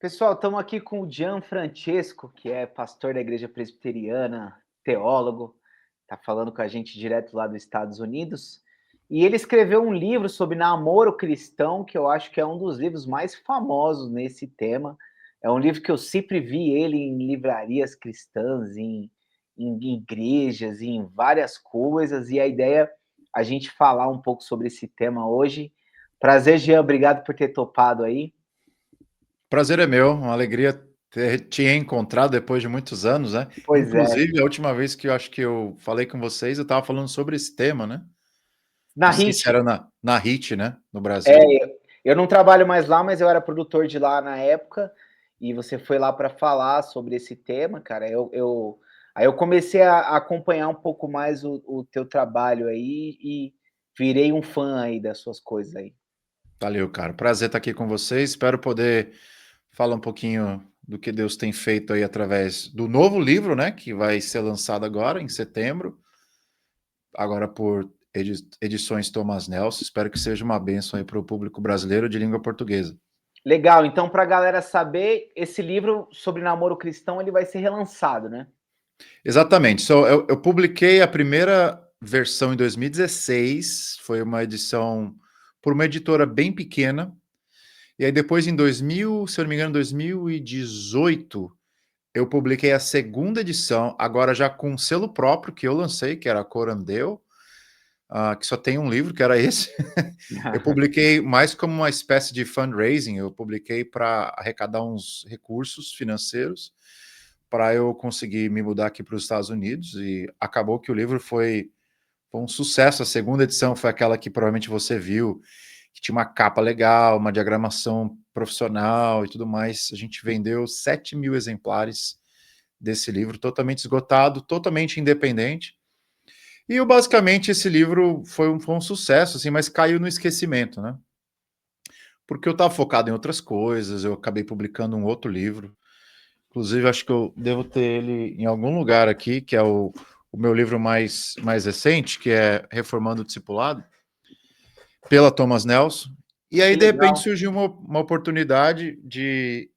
Pessoal, estamos aqui com o Gianfrancesco, que é pastor da Igreja Presbiteriana, teólogo, está falando com a gente direto lá dos Estados Unidos. E ele escreveu um livro sobre namoro cristão, que eu acho que é um dos livros mais famosos nesse tema. É um livro que eu sempre vi ele em livrarias cristãs, em igrejas, em várias coisas, e a ideia é a gente falar um pouco sobre esse tema hoje. Prazer, Jean, obrigado por ter topado aí. Prazer é meu, uma alegria ter te encontrado depois de muitos anos, né. Pois é. Inclusive, a última vez que eu acho que eu falei com vocês, eu estava falando sobre esse tema, né. Na Não sei se HIT. era na HIT, né, no É, Brasil. eu não trabalho mais lá, mas eu era produtor de lá na época, e você foi lá para falar sobre esse tema, cara. Aí eu comecei a acompanhar um pouco mais o teu trabalho aí e virei um fã aí das suas coisas aí. Valeu, cara, prazer estar aqui com vocês, espero poder falar um pouquinho do que Deus tem feito aí através do novo livro, né, que vai ser lançado agora em setembro, agora por edições Thomas Nelson, espero que seja uma bênção aí para o público brasileiro de língua portuguesa. Legal, então para a galera saber, esse livro sobre namoro cristão, ele vai ser relançado, né? Exatamente. Eu publiquei a primeira versão em 2016, foi uma edição por uma editora bem pequena, e aí depois em 2000, se eu não me engano, 2018, eu publiquei a segunda edição, agora já com um selo próprio que eu lancei, que era a Corandeu, que só tem um livro, que era esse. Eu publiquei mais como uma espécie de fundraising, eu publiquei para arrecadar uns recursos financeiros, para eu conseguir me mudar aqui para os Estados Unidos, e acabou que o livro foi um sucesso. A segunda edição foi aquela que provavelmente você viu, que tinha uma capa legal, uma diagramação profissional e tudo mais. A gente vendeu 7.000 exemplares desse livro, totalmente esgotado, totalmente independente. E basicamente esse livro foi um sucesso, assim, mas caiu no esquecimento, né? Porque eu estava focado em outras coisas, eu acabei publicando um outro livro. Inclusive, acho que eu devo ter ele em algum lugar aqui, que é o meu livro mais recente, que é Reformando o Discipulado, pela Thomas Nelson. E Que aí, de repente, legal. surgiu uma oportunidade de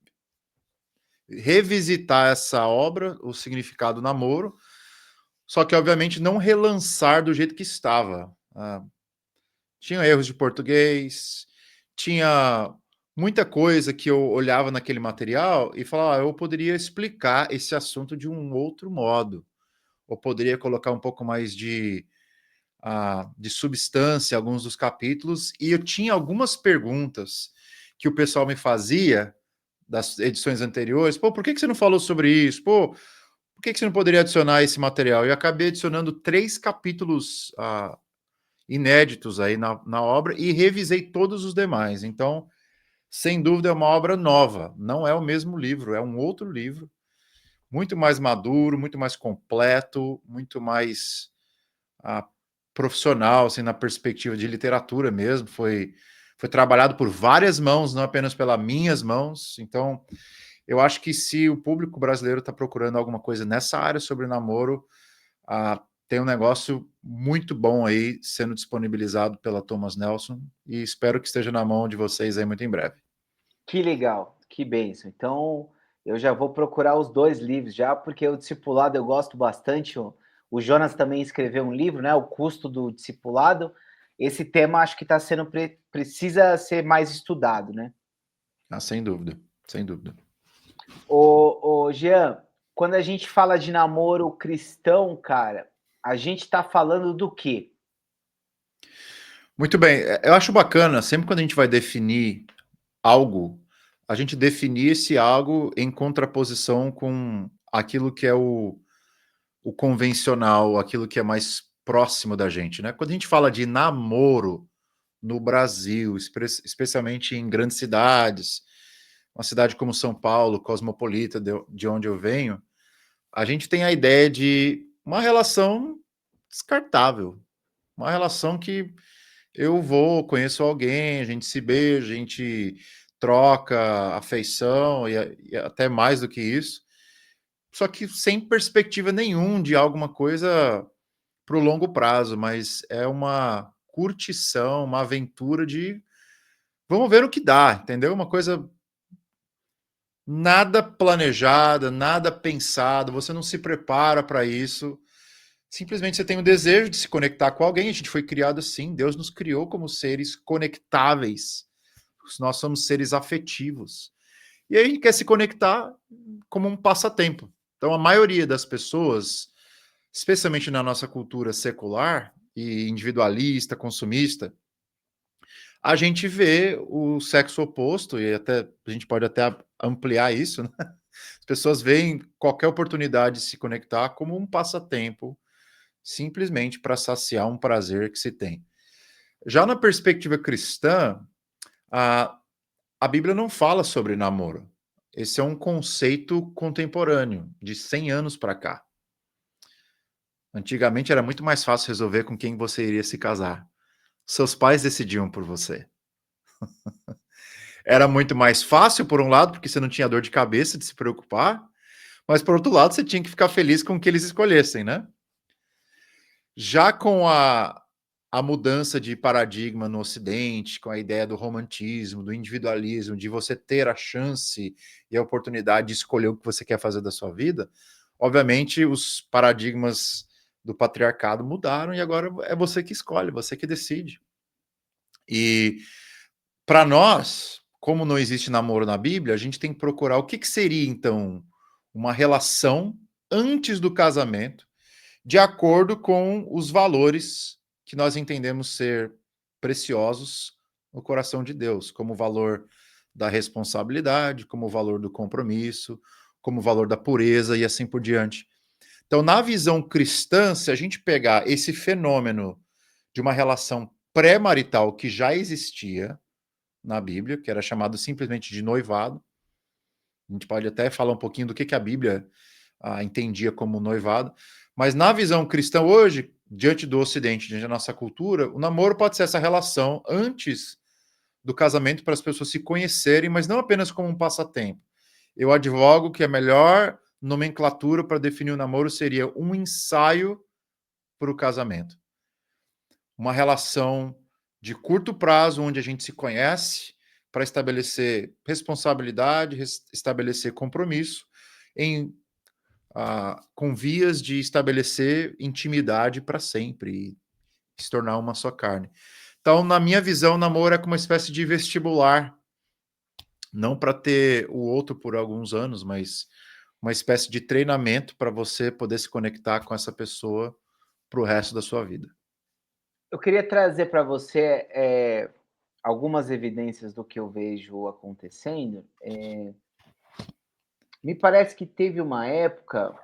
revisitar essa obra, O Significado do Namoro, só que, obviamente, não relançar do jeito que estava. Tinha erros de português, tinha muita coisa que eu olhava naquele material e falava: eu poderia explicar esse assunto de um outro modo, ou poderia colocar um pouco mais de substância em alguns dos capítulos, e eu tinha algumas perguntas que o pessoal me fazia das edições anteriores: "Pô, por que você não falou sobre isso? Pô, por que você não poderia adicionar esse material?" E eu acabei adicionando 3 capítulos, inéditos aí na obra, e revisei todos os demais. Então, sem dúvida, é uma obra nova, não é o mesmo livro, é um outro livro, muito mais maduro, muito mais completo, muito mais ah, profissional, assim, na perspectiva de literatura mesmo. Foi trabalhado por várias mãos, não apenas pelas minhas mãos. Então, eu acho que se o público brasileiro está procurando alguma coisa nessa área sobre namoro, tem um negócio muito bom aí sendo disponibilizado pela Thomas Nelson, e espero que esteja na mão de vocês aí muito em breve. Que legal, que bênção. Então, eu já vou procurar os 2 livros já, porque o discipulado eu gosto bastante. O Jonas também escreveu um livro, né, O Custo do Discipulado. Esse tema acho que está sendo precisa ser mais estudado, né. Sem dúvida, sem dúvida. Ô Jean, quando a gente fala de namoro cristão, cara, a gente está falando do quê? Muito bem, eu acho bacana, sempre quando a gente vai definir algo, a gente definir esse algo em contraposição com aquilo que é o convencional, aquilo que é mais próximo da gente, né. Quando a gente fala de namoro no Brasil, especialmente em grandes cidades, uma cidade como São Paulo, cosmopolita, de onde eu venho, a gente tem a ideia de uma relação descartável, uma relação que eu vou, conheço alguém, a gente se beija, a gente troca afeição e até mais do que isso, só que sem perspectiva nenhum de alguma coisa para o longo prazo, mas é uma curtição, uma aventura de vamos ver o que dá, entendeu? Uma coisa nada planejada, nada pensado, você não se prepara para isso. Simplesmente você tem o desejo de se conectar com alguém. A gente foi criado assim, Deus nos criou como seres conectáveis. Nós somos seres afetivos. E aí a gente quer se conectar como um passatempo. Então a maioria das pessoas, especialmente na nossa cultura secular e individualista, consumista, a gente vê o sexo oposto, e até a gente pode até ampliar isso, né? As pessoas veem qualquer oportunidade de se conectar como um passatempo, simplesmente para saciar um prazer que se tem. Já na perspectiva cristã, a, a Bíblia não fala sobre namoro. Esse é um conceito contemporâneo, de 100 anos para cá. Antigamente era muito mais fácil resolver com quem você iria se casar. Seus pais decidiam por você. Era muito mais fácil, por um lado, porque você não tinha dor de cabeça de se preocupar, mas por outro lado, você tinha que ficar feliz com o que eles escolhessem, né? Já com a mudança de paradigma no Ocidente, com a ideia do romantismo, do individualismo, de você ter a chance e a oportunidade de escolher o que você quer fazer da sua vida, obviamente os paradigmas do patriarcado mudaram e agora é você que escolhe, você que decide. E para nós, como não existe namoro na Bíblia, a gente tem que procurar o que seria, então, uma relação antes do casamento, de acordo com os valores que nós entendemos ser preciosos no coração de Deus, como o valor da responsabilidade, como o valor do compromisso, como o valor da pureza e assim por diante. Então, na visão cristã, se a gente pegar esse fenômeno de uma relação pré-marital que já existia na Bíblia, que era chamado simplesmente de noivado, a gente pode até falar um pouquinho do que a Bíblia entendia como noivado, mas na visão cristã hoje, diante do Ocidente, diante da nossa cultura, o namoro pode ser essa relação antes do casamento para as pessoas se conhecerem, mas não apenas como um passatempo. Eu advogo que a melhor nomenclatura para definir o namoro seria um ensaio para o casamento. Uma relação de curto prazo, onde a gente se conhece para estabelecer responsabilidade, estabelecer compromisso, com vias de estabelecer intimidade para sempre e se tornar uma só carne. Então, na minha visão, o namoro é como uma espécie de vestibular, não para ter o outro por alguns anos, mas uma espécie de treinamento para você poder se conectar com essa pessoa para o resto da sua vida. Eu queria trazer para você algumas evidências do que eu vejo acontecendo. Me parece que teve uma época,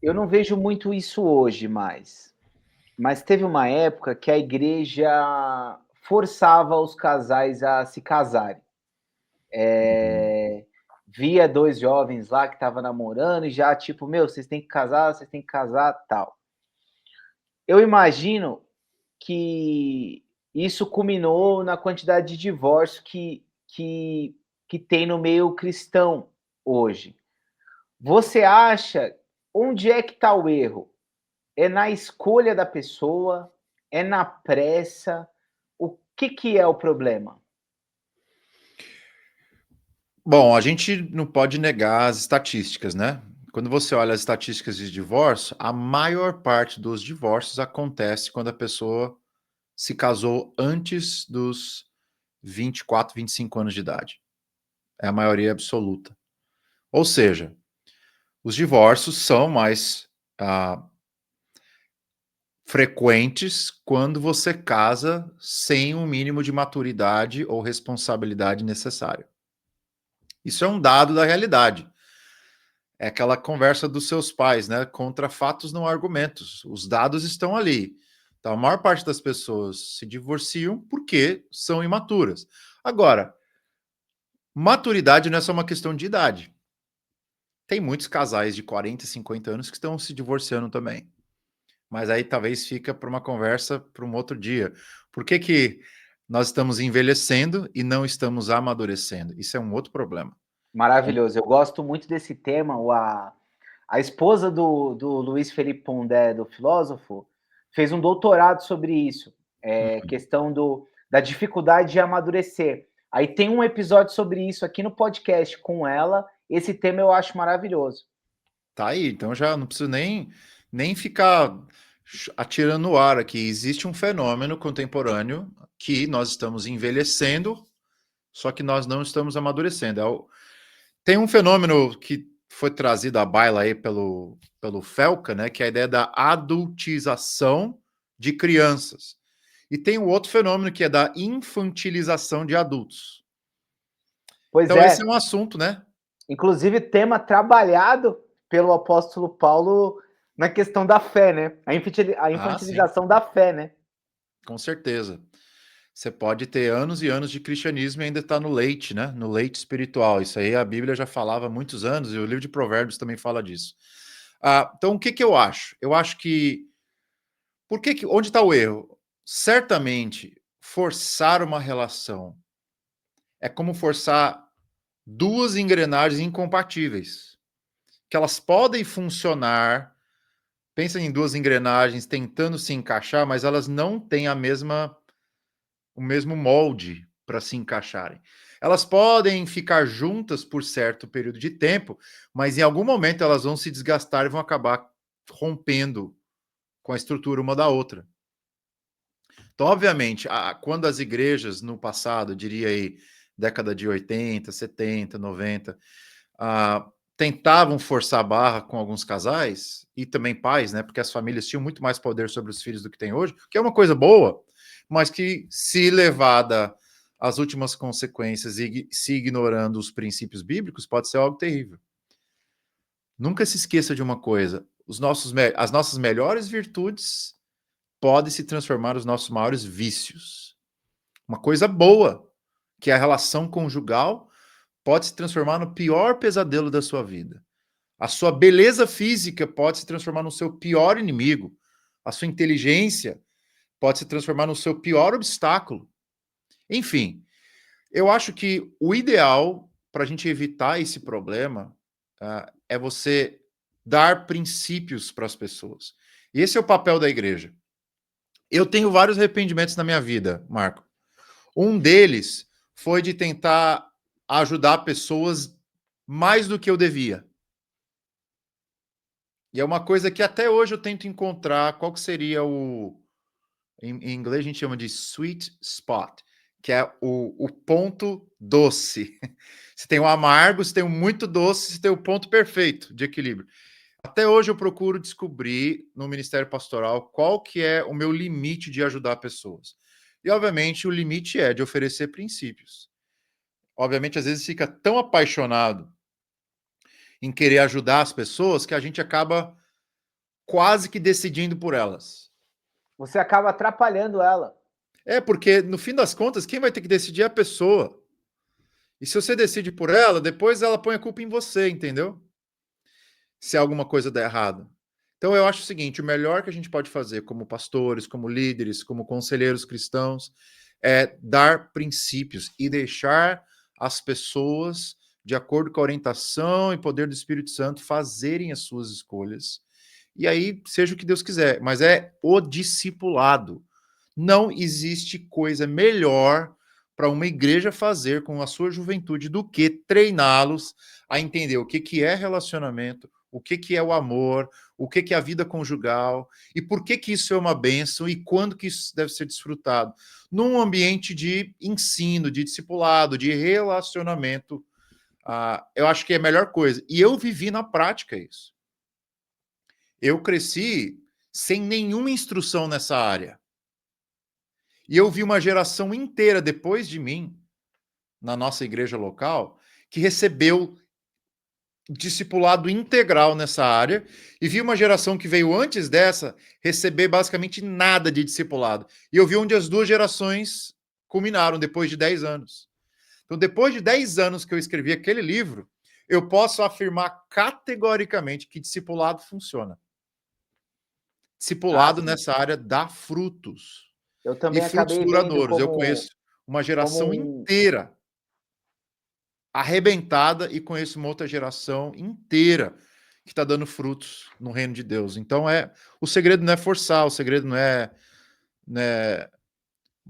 eu não vejo muito isso hoje mais, mas teve uma época que a igreja forçava os casais a se casarem. Via dois jovens lá que estavam namorando e já tipo, meu, vocês têm que casar, tal. Eu imagino que isso culminou na quantidade de divórcio que tem no meio cristão hoje. Você acha, onde é que está o erro? É na escolha da pessoa? É na pressa? O que é o problema? Bom, a gente não pode negar as estatísticas, né? Quando você olha as estatísticas de divórcio, a maior parte dos divórcios acontece quando a pessoa se casou antes dos 24, 25 anos de idade. É a maioria absoluta. Ou seja, os divórcios são mais frequentes quando você casa sem um mínimo de maturidade ou responsabilidade necessário. Isso é um dado da realidade. É aquela conversa dos seus pais, né? Contra fatos não argumentos. Os dados estão ali. Então, a maior parte das pessoas se divorciam porque são imaturas. Agora, maturidade não é só uma questão de idade. Tem muitos casais de 40, 50 anos que estão se divorciando também. Mas aí talvez fica para uma conversa para um outro dia. Por que nós estamos envelhecendo e não estamos amadurecendo? Isso é um outro problema. Maravilhoso. Eu gosto muito desse tema. A esposa do Luiz Felipe Pondé, do filósofo, fez um doutorado sobre isso. Questão da dificuldade de amadurecer. Aí tem um episódio sobre isso aqui no podcast com ela. Esse tema eu acho maravilhoso. Tá aí, então já não preciso nem ficar atirando no ar aqui. Existe um fenômeno contemporâneo que nós estamos envelhecendo, só que nós não estamos amadurecendo. Tem um fenômeno que foi trazido à baila aí pelo Felca, né, que é a ideia da adultização de crianças. E tem um outro fenômeno que é da infantilização de adultos. Pois Então esse é, é um assunto, né? inclusive tema trabalhado pelo apóstolo Paulo na questão da fé, né? A Ah, sim, infantilização da fé, né? com certeza. Você pode ter anos e anos de cristianismo e ainda estar no leite, né? No leite espiritual. Isso aí a Bíblia já falava há muitos anos e o livro de Provérbios também fala disso. Então, o que que eu acho? Eu acho que onde está o erro? Certamente, forçar uma relação é como forçar duas engrenagens incompatíveis, que elas podem funcionar. Pensa em duas engrenagens tentando se encaixar, mas elas não têm o mesmo molde para se encaixarem. Elas podem ficar juntas por certo período de tempo, mas em algum momento elas vão se desgastar e vão acabar rompendo com a estrutura uma da outra. Então, obviamente, quando as igrejas no passado, diria aí, década de 80, 70, 90, tentavam forçar a barra com alguns casais, e também pais, né? Porque as famílias tinham muito mais poder sobre os filhos do que tem hoje, que é uma coisa boa, mas que, se levada às últimas consequências e se ignorando os princípios bíblicos, pode ser algo terrível. Nunca se esqueça de uma coisa: as nossas melhores virtudes podem se transformar nos nossos maiores vícios. Uma coisa boa, que é a relação conjugal, pode se transformar no pior pesadelo da sua vida. A sua beleza física pode se transformar no seu pior inimigo. A sua inteligência pode se transformar no seu pior obstáculo. Enfim, eu acho que o ideal para a gente evitar esse problema é você dar princípios para as pessoas. E esse é o papel da igreja. Eu tenho vários arrependimentos na minha vida, Marco. Um deles foi de tentar ajudar pessoas mais do que eu devia. E é uma coisa que até hoje eu tento encontrar qual que seria em inglês a gente chama de sweet spot, que é o ponto doce. Você tem o amargo, você tem o muito doce, você tem o ponto perfeito de equilíbrio. Até hoje eu procuro descobrir no Ministério Pastoral qual que é o meu limite de ajudar pessoas. E, obviamente, o limite é de oferecer princípios. Obviamente, às vezes fica tão apaixonado em querer ajudar as pessoas que a gente acaba quase que decidindo por elas. Você acaba atrapalhando ela. É, porque no fim das contas, quem vai ter que decidir é a pessoa. E se você decide por ela, depois ela põe a culpa em você, entendeu? Se alguma coisa der errado. Então eu acho o seguinte: o melhor que a gente pode fazer como pastores, como líderes, como conselheiros cristãos, é dar princípios e deixar as pessoas, de acordo com a orientação e poder do Espírito Santo, fazerem as suas escolhas. E aí, seja o que Deus quiser, mas é o discipulado. Não existe coisa melhor para uma igreja fazer com a sua juventude do que treiná-los a entender o que é relacionamento, o que é o amor, o que é a vida conjugal e por que isso é uma bênção e quando que isso deve ser desfrutado. Num ambiente de ensino, de discipulado, de relacionamento, eu acho que é a melhor coisa. E eu vivi na prática isso. Eu cresci sem nenhuma instrução nessa área. E eu vi uma geração inteira depois de mim, na nossa igreja local, que recebeu discipulado integral nessa área, e vi uma geração que veio antes dessa receber basicamente nada de discipulado. E eu vi onde as duas gerações culminaram depois de 10 anos. Então, depois de 10 anos que eu escrevi aquele livro, eu posso afirmar categoricamente que discipulado funciona. Ah, Discipulado sim. nessa área dá frutos. Eu E também frutos acabei vendo duradouros. Eu conheço uma como geração um. inteira arrebentada e conheço uma outra geração inteira que está dando frutos no reino de Deus. Então o segredo não é forçar, o segredo não é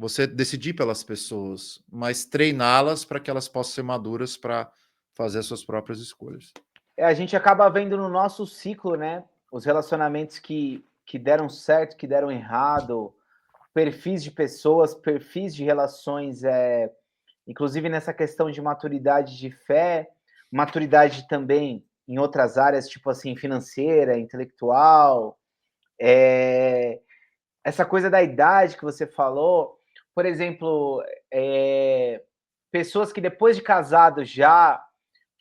você decidir pelas pessoas, mas treiná-las para que elas possam ser maduras para fazer as suas próprias escolhas. A gente acaba vendo no nosso ciclo, né? Os relacionamentos que deram certo, que deram errado, perfis de pessoas, perfis de relações, inclusive nessa questão de maturidade de fé, maturidade também em outras áreas, tipo assim, financeira, intelectual, essa coisa da idade que você falou, por exemplo, pessoas que depois de casados já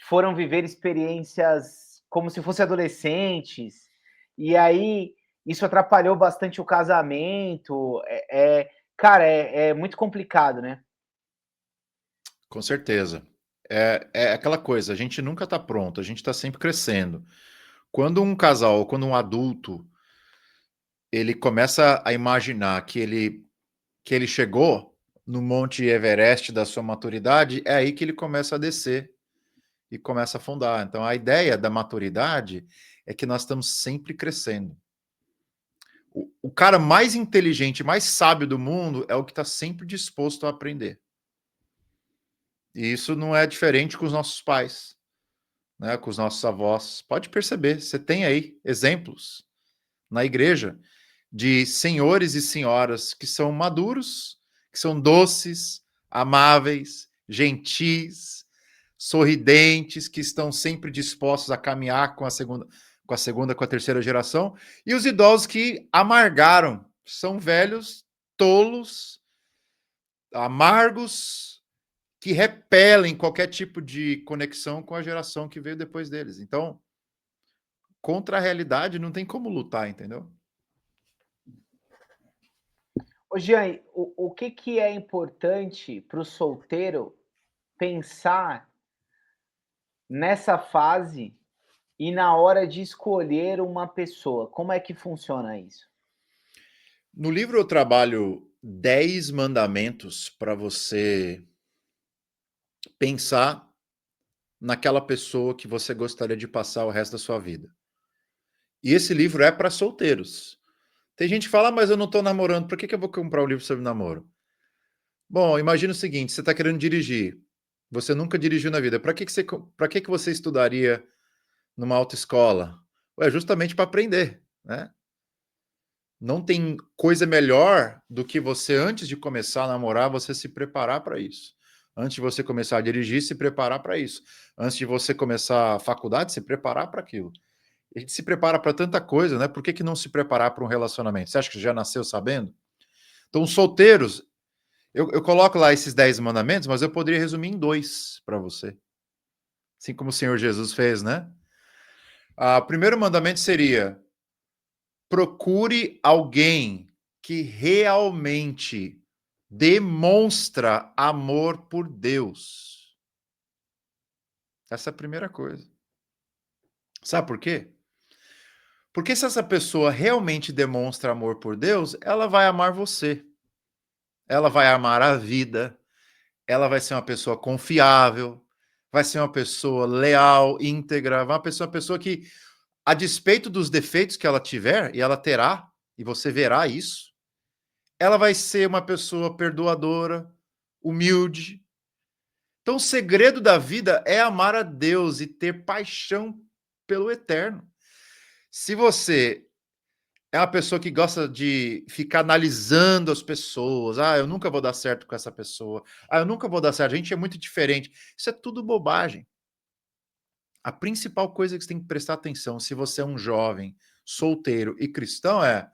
foram viver experiências como se fossem adolescentes, e aí isso atrapalhou bastante o casamento. Cara, é muito complicado, né? Com certeza. É aquela coisa, a gente nunca está pronto, a gente está sempre crescendo. Quando um casal, quando um adulto, ele começa a imaginar que ele chegou no Monte Everest da sua maturidade, é aí que ele começa a descer e começa a afundar. Então, a ideia da maturidade é que nós estamos sempre crescendo. O cara mais inteligente, mais sábio do mundo é o que está sempre disposto a aprender. E isso não é diferente com os nossos pais, né, com os nossos avós. Pode perceber, você tem aí exemplos na igreja de senhores e senhoras que são maduros, que são doces, amáveis, gentis, sorridentes, que estão sempre dispostos a caminhar com a segunda, com a terceira geração, e os idosos que amargaram, são velhos, tolos, amargos, que repelem qualquer tipo de conexão com a geração que veio depois deles. Então, contra a realidade não tem como lutar, entendeu? Ô, Jean, o que é importante para o solteiro pensar nessa fase e na hora de escolher uma pessoa? Como é que funciona isso? No livro eu trabalho 10 mandamentos para você pensar naquela pessoa que você gostaria de passar o resto da sua vida. E esse livro é para solteiros. Tem gente que fala, mas eu não estou namorando, por que eu vou comprar um livro sobre namoro? Bom, imagina o seguinte, você está querendo dirigir, você nunca dirigiu na vida, para que você estudaria numa autoescola? Ué, justamente para aprender, né? Não tem coisa melhor do que você, antes de começar a namorar, você se preparar para isso. Antes de você começar a dirigir, se preparar para isso. Antes de você começar a faculdade, se preparar para aquilo. A gente se prepara para tanta coisa, né? Por que não se preparar para um relacionamento? Você acha que já nasceu sabendo? Então, solteiros, eu coloco lá esses 10 mandamentos, mas eu poderia resumir em 2 para você. Assim como o Senhor Jesus fez, né? O primeiro mandamento seria: procure alguém que realmente demonstra amor por Deus. Essa é a primeira coisa. Sabe por quê? Porque se essa pessoa realmente demonstra amor por Deus, ela vai amar você. Ela vai amar a vida, ela vai ser uma pessoa confiável, vai ser uma pessoa leal, íntegra, vai uma pessoa que, a despeito dos defeitos que ela tiver, e ela terá, e você verá isso, ela vai ser uma pessoa perdoadora, humilde. Então, o segredo da vida é amar a Deus e ter paixão pelo eterno. Se você é uma pessoa que gosta de ficar analisando as pessoas, eu nunca vou dar certo com essa pessoa, eu nunca vou dar certo, a gente é muito diferente. Isso é tudo bobagem. A principal coisa que você tem que prestar atenção, se você é um jovem, solteiro e cristão, é: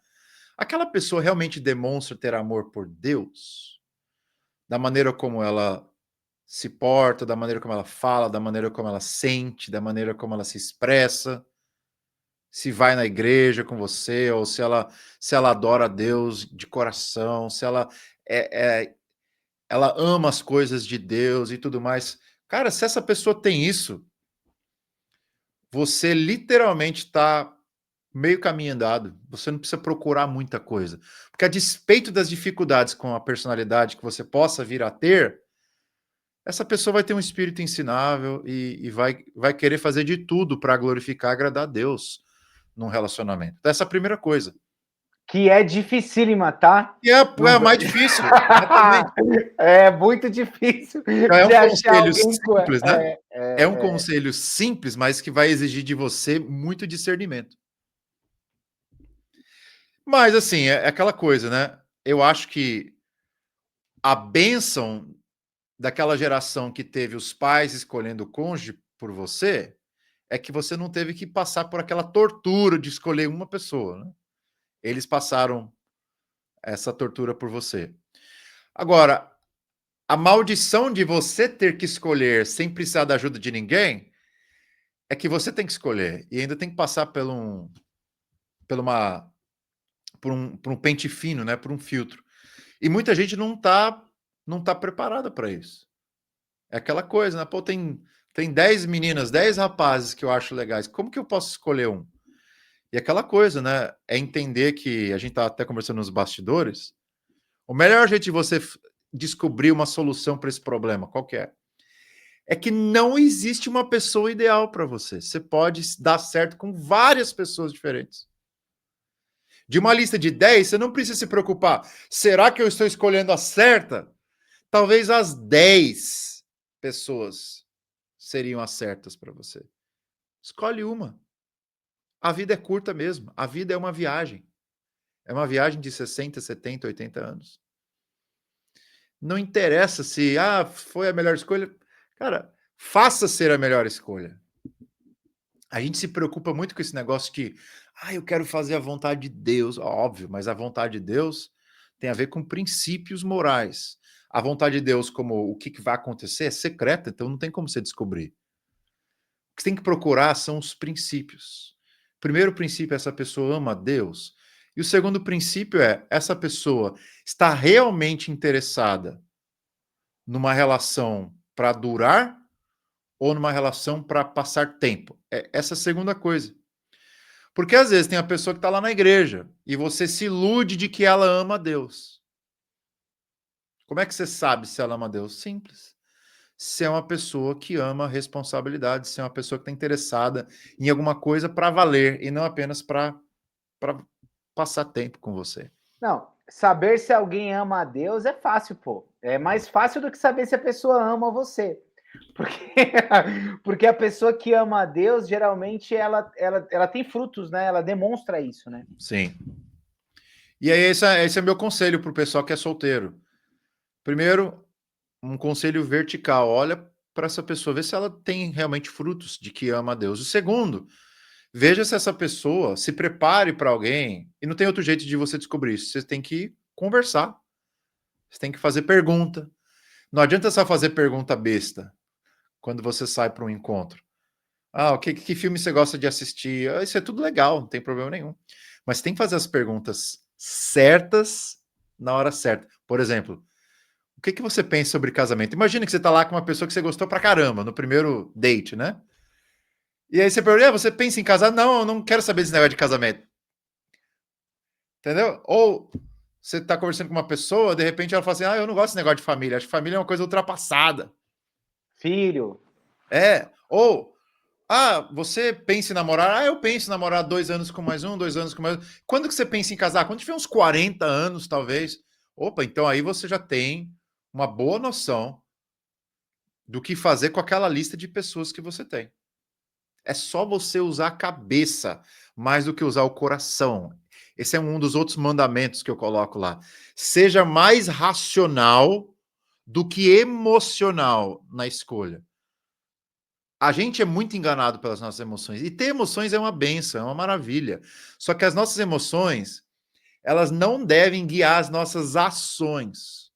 aquela pessoa realmente demonstra ter amor por Deus? Da maneira como ela se porta, da maneira como ela fala, da maneira como ela sente, da maneira como ela se expressa, se vai na igreja com você, ou se ela adora a Deus de coração, se ela ela ama as coisas de Deus e tudo mais. Cara, se essa pessoa tem isso, você literalmente está meio caminho andado. Você não precisa procurar muita coisa. Porque a despeito das dificuldades com a personalidade que você possa vir a ter, essa pessoa vai ter um espírito ensinável e vai querer fazer de tudo para glorificar, agradar a Deus num relacionamento. Então, essa é a primeira coisa. Que é dificílima, tá? E é mais difícil, exatamente. É muito difícil Então é um de achar conselho alguém com simples, né? É um é. conselho simples, mas que vai exigir de você muito discernimento. Mas assim, é aquela coisa, né? Eu acho que a bênção daquela geração que teve os pais escolhendo o cônjuge por você, é que você não teve que passar por aquela tortura de escolher uma pessoa, né? Eles passaram essa tortura por você. Agora, a maldição de você ter que escolher sem precisar da ajuda de ninguém, é que você tem que escolher e ainda tem que passar por uma por um pente fino, né, por um filtro. E muita gente não tá preparada para isso. É aquela coisa, né? Pô, tem 10 meninas, 10 rapazes que eu acho legais. Como que eu posso escolher um? E aquela coisa, né? É entender que a gente tá até conversando nos bastidores. O melhor jeito de você descobrir uma solução para esse problema, qual que é? É que não existe uma pessoa ideal para você. Você pode dar certo com várias pessoas diferentes. De uma lista de 10, você não precisa se preocupar. Será que eu estou escolhendo a certa? Talvez as 10 pessoas seriam as certas para você. Escolhe uma. A vida é curta mesmo. A vida é uma viagem. É uma viagem de 60, 70, 80 anos. Não interessa se foi a melhor escolha. Cara, faça ser a melhor escolha. A gente se preocupa muito com esse negócio que, eu quero fazer a vontade de Deus. Óbvio, mas a vontade de Deus tem a ver com princípios morais. A vontade de Deus, como o que vai acontecer, é secreta, então não tem como você descobrir. O que você tem que procurar são os princípios. O primeiro princípio é essa pessoa ama a Deus. E o segundo princípio é essa pessoa está realmente interessada numa relação para durar ou numa relação para passar tempo. É essa segunda coisa. Porque às vezes tem a pessoa que está lá na igreja e você se ilude de que ela ama a Deus. Como é que você sabe se ela ama a Deus? Simples. Se é uma pessoa que ama a responsabilidade, se é uma pessoa que está interessada em alguma coisa para valer e não apenas para passar tempo com você. Não, saber se alguém ama a Deus é fácil, pô. É mais fácil do que saber se a pessoa ama você. Porque, porque a pessoa que ama a Deus, geralmente, ela tem frutos, né? Ela demonstra isso, né? Sim. E aí, esse é meu conselho para o pessoal que é solteiro. Primeiro, um conselho vertical. Olha para essa pessoa, vê se ela tem realmente frutos de que ama a Deus. O segundo, veja se essa pessoa se prepare para alguém. E não tem outro jeito de você descobrir isso. Você tem que conversar. Você tem que fazer pergunta. Não adianta só fazer pergunta besta quando você sai para um encontro. Que filme você gosta de assistir? Isso é tudo legal, não tem problema nenhum. Mas tem que fazer as perguntas certas na hora certa. Por exemplo, o que você pensa sobre casamento? Imagina que você está lá com uma pessoa que você gostou pra caramba no primeiro date, né? E aí você pergunta, você pensa em casar? Não, eu não quero saber desse negócio de casamento. Entendeu? Ou você está conversando com uma pessoa, de repente ela fala assim, eu não gosto desse negócio de família, acho que família é uma coisa ultrapassada. Filho. Ou você pensa em namorar? Eu penso em namorar 2 anos com mais um, 2 anos com mais um. Quando que você pensa em casar? Quando tiver uns 40 anos, talvez. Opa, então aí você já tem uma boa noção do que fazer com aquela lista de pessoas que você tem. É só você usar a cabeça mais do que usar o coração. Esse é um dos outros mandamentos que eu coloco lá. Seja mais racional do que emocional na escolha. A gente é muito enganado pelas nossas emoções. E ter emoções é uma benção, é uma maravilha. Só que as nossas emoções, elas não devem guiar as nossas ações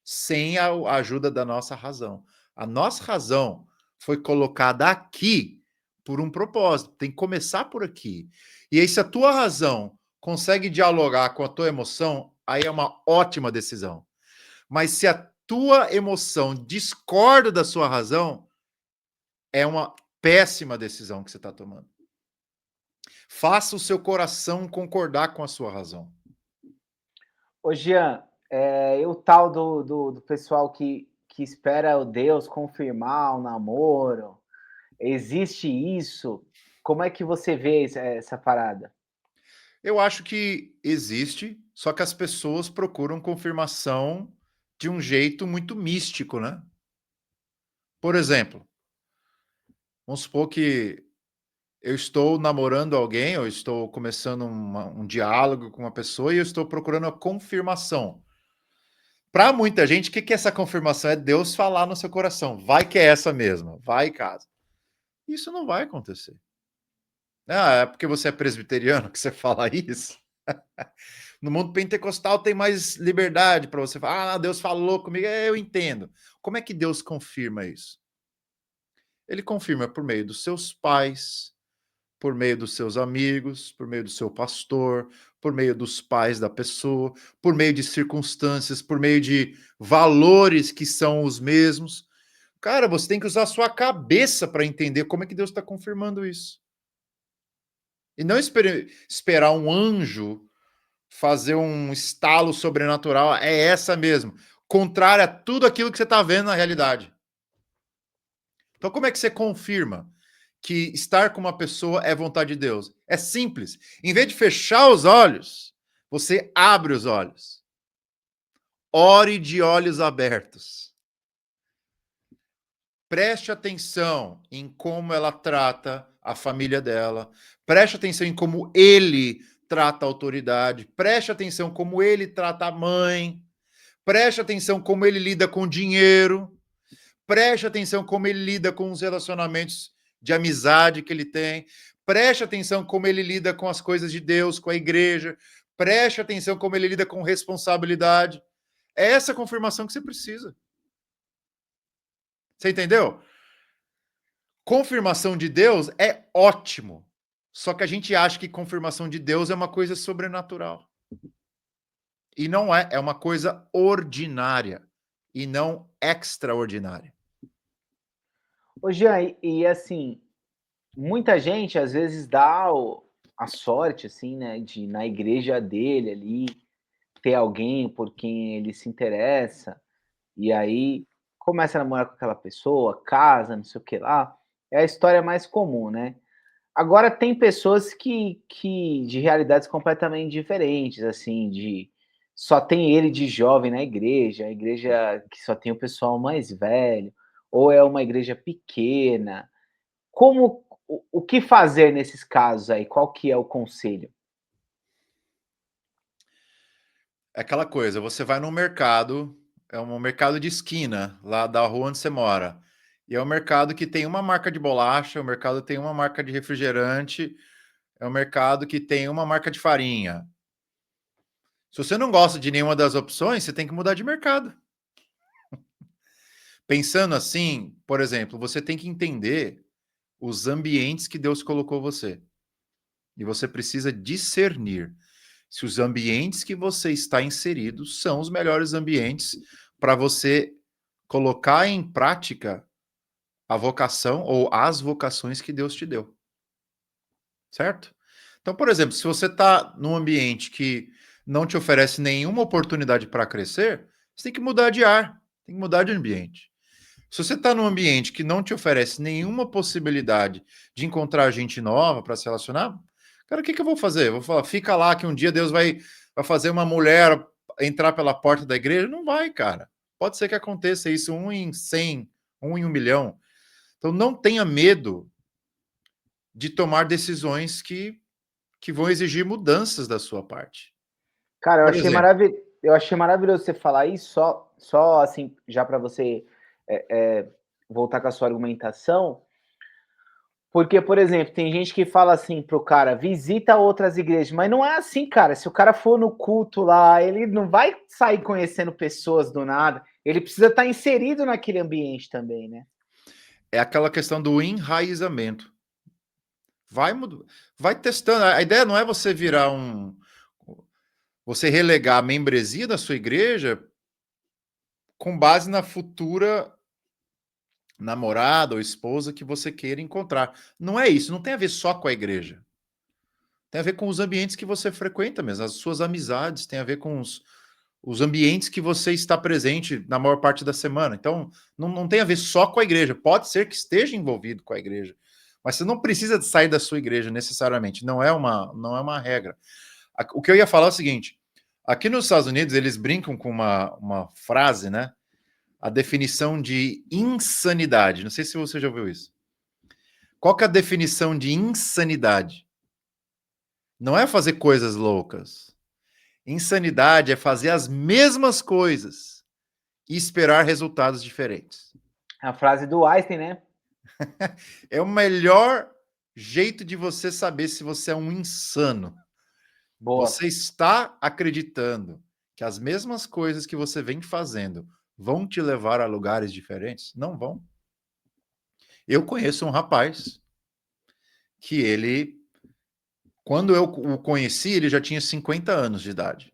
sem a ajuda da nossa razão. A nossa razão foi colocada aqui por um propósito. Tem que começar por aqui. E aí, se a tua razão consegue dialogar com a tua emoção, aí é uma ótima decisão. Mas se a tua emoção discorda da sua razão, é uma péssima decisão que você está tomando. Faça o seu coração concordar com a sua razão. Ô, Jean, e o tal do pessoal que espera o Deus confirmar o namoro, existe isso? Como é que você vê essa parada? Eu acho que existe, só que as pessoas procuram confirmação de um jeito muito místico, né? Por exemplo, vamos supor que eu estou namorando alguém, eu estou começando um diálogo com uma pessoa e eu estou procurando a confirmação. Para muita gente, o que é essa confirmação? É Deus falar no seu coração. Vai que é essa mesma, vai e casa. Isso não vai acontecer. Ah, é porque você é presbiteriano que você fala isso? No mundo pentecostal tem mais liberdade para você falar, Deus falou comigo, eu entendo. Como é que Deus confirma isso? Ele confirma por meio dos seus pais, por meio dos seus amigos, por meio do seu pastor, por meio dos pais da pessoa, por meio de circunstâncias, por meio de valores que são os mesmos. Cara, você tem que usar a sua cabeça para entender como é que Deus está confirmando isso. E não esperar um anjo fazer um estalo sobrenatural. É essa mesmo. Contrária a tudo aquilo que você está vendo na realidade. Então, como é que você confirma que estar com uma pessoa é vontade de Deus? É simples. Em vez de fechar os olhos, você abre os olhos. Ore de olhos abertos. Preste atenção em como ela trata a família dela. Preste atenção em como ele trata a autoridade. Preste atenção como ele trata a mãe. Preste atenção como ele lida com o dinheiro. Preste atenção como ele lida com os relacionamentos de amizade que ele tem. Preste atenção como ele lida com as coisas de Deus, com a igreja. Preste atenção como ele lida com responsabilidade. É essa confirmação que você precisa. Você entendeu? Confirmação de Deus é ótimo. Só que a gente acha que confirmação de Deus é uma coisa sobrenatural. E não é, é uma coisa ordinária e não extraordinária. Ô, Jean, e assim, muita gente às vezes dá a sorte, assim, né, de na igreja dele ali ter alguém por quem ele se interessa, e aí começa a namorar com aquela pessoa, casa, não sei o que lá. É a história mais comum, né? Agora tem pessoas que de realidades completamente diferentes, assim, de só tem ele de jovem na igreja, a igreja que só tem o pessoal mais velho, ou é uma igreja pequena. Como o que fazer nesses casos aí? Qual que é o conselho? É aquela coisa, você vai no mercado, é um mercado de esquina, lá da rua onde você mora. E é um mercado que tem uma marca de bolacha, o mercado tem uma marca de refrigerante, é um mercado que tem uma marca de farinha. Se você não gosta de nenhuma das opções, você tem que mudar de mercado. Pensando assim, por exemplo, você tem que entender os ambientes que Deus colocou você. E você precisa discernir se os ambientes que você está inserido são os melhores ambientes para você colocar em prática a vocação ou as vocações que Deus te deu. Certo? Então, por exemplo, se você está num ambiente que não te oferece nenhuma oportunidade para crescer, você tem que mudar de ar, tem que mudar de ambiente. Se você está num ambiente que não te oferece nenhuma possibilidade de encontrar gente nova para se relacionar, cara, o que eu vou fazer? Eu vou falar, fica lá que um dia Deus vai fazer uma mulher entrar pela porta da igreja? Não vai, cara. Pode ser que aconteça isso 1 em 100, 1 em 1 milhão. Então não tenha medo de tomar decisões que vão exigir mudanças da sua parte. Cara, Por exemplo, eu achei maravilhoso você falar isso, só assim, já para você voltar com a sua argumentação, porque, por exemplo, tem gente que fala assim pro cara, visita outras igrejas, mas não é assim, cara. Se o cara for no culto lá, ele não vai sair conhecendo pessoas do nada. Ele precisa estar inserido naquele ambiente também, né? é aquela questão do enraizamento. Vai testando. A ideia não é você virar você relegar a membresia da sua igreja com base na futura namorada ou esposa que você queira encontrar. Não é isso, não tem a ver só com a igreja. Tem a ver com os ambientes que você frequenta mesmo, as suas amizades, tem a ver com os ambientes que você está presente na maior parte da semana. Então, não tem a ver só com a igreja. Pode ser que esteja envolvido com a igreja, mas você não precisa sair da sua igreja necessariamente. Não é uma regra. O que eu ia falar é o seguinte: aqui nos Estados Unidos, eles brincam com uma frase, né? A definição de insanidade. Não sei se você já ouviu isso. Qual que é a definição de insanidade? Não é fazer coisas loucas. Insanidade é fazer as mesmas coisas e esperar resultados diferentes. A frase do Einstein, né? É o melhor jeito de você saber se você é um insano. Boa. Você está acreditando que as mesmas coisas que você vem fazendo vão te levar a lugares diferentes? Não vão. Eu conheço um rapaz que quando eu o conheci, ele já tinha 50 anos de idade.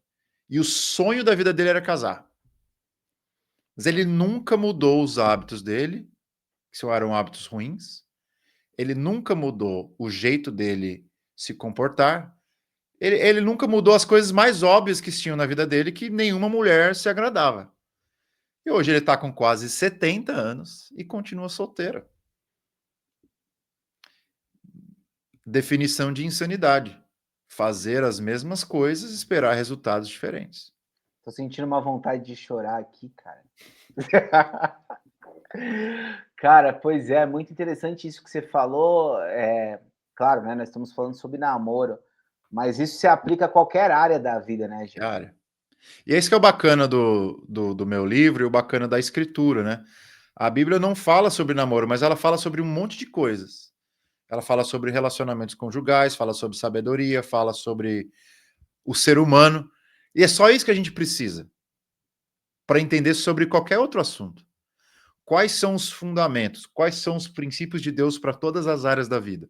E o sonho da vida dele era casar. Mas ele nunca mudou os hábitos dele, que eram hábitos ruins. Ele nunca mudou o jeito dele se comportar. Ele nunca mudou as coisas mais óbvias que tinham na vida dele, que nenhuma mulher se agradava. E hoje ele está com quase 70 anos e continua solteiro. Definição de insanidade: fazer as mesmas coisas e esperar resultados diferentes. Tô sentindo uma vontade de chorar aqui, cara. Cara, pois é, muito interessante isso que você falou. Claro, né? Nós estamos falando sobre namoro, mas isso se aplica a qualquer área da vida, né, Jean? Cara, e esse que é o bacana do meu livro e o bacana da escritura, né? A Bíblia não fala sobre namoro, mas ela fala sobre um monte de coisas. Ela fala sobre relacionamentos conjugais, fala sobre sabedoria, fala sobre o ser humano. E é só isso que a gente precisa para entender sobre qualquer outro assunto. Quais são os fundamentos? Quais são os princípios de Deus para todas as áreas da vida?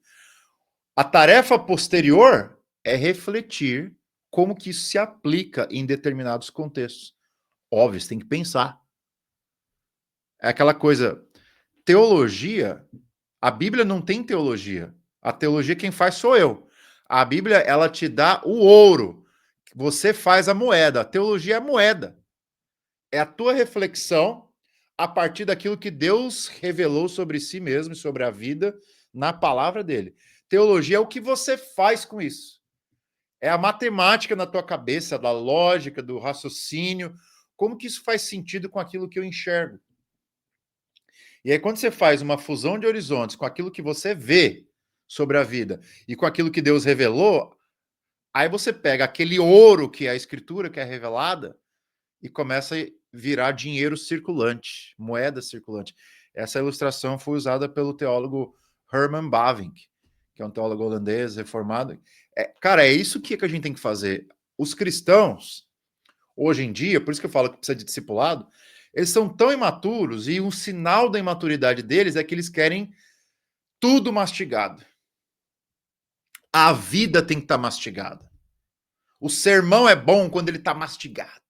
A tarefa posterior é refletir como que isso se aplica em determinados contextos. Óbvio, você tem que pensar. É aquela coisa, teologia, a Bíblia não tem teologia. A teologia quem faz sou eu. A Bíblia, ela te dá o ouro. Você faz a moeda. A teologia é a moeda. É a tua reflexão a partir daquilo que Deus revelou sobre si mesmo e sobre a vida na palavra dele. Teologia é o que você faz com isso. É a matemática na tua cabeça, da lógica, do raciocínio. Como que isso faz sentido com aquilo que eu enxergo? E aí, quando você faz uma fusão de horizontes com aquilo que você vê sobre a vida e com aquilo que Deus revelou, aí você pega aquele ouro que é a escritura, que é revelada, e começa a virar dinheiro circulante, moeda circulante. Essa ilustração foi usada pelo teólogo Herman Bavinck, que é um teólogo holandês reformado. Cara, é isso que a gente tem que fazer. Os cristãos, hoje em dia, por isso que eu falo que precisa de discipulado, eles são tão imaturos e um sinal da imaturidade deles é que eles querem tudo mastigado. A vida tem que estar mastigada. O sermão é bom quando ele está mastigado.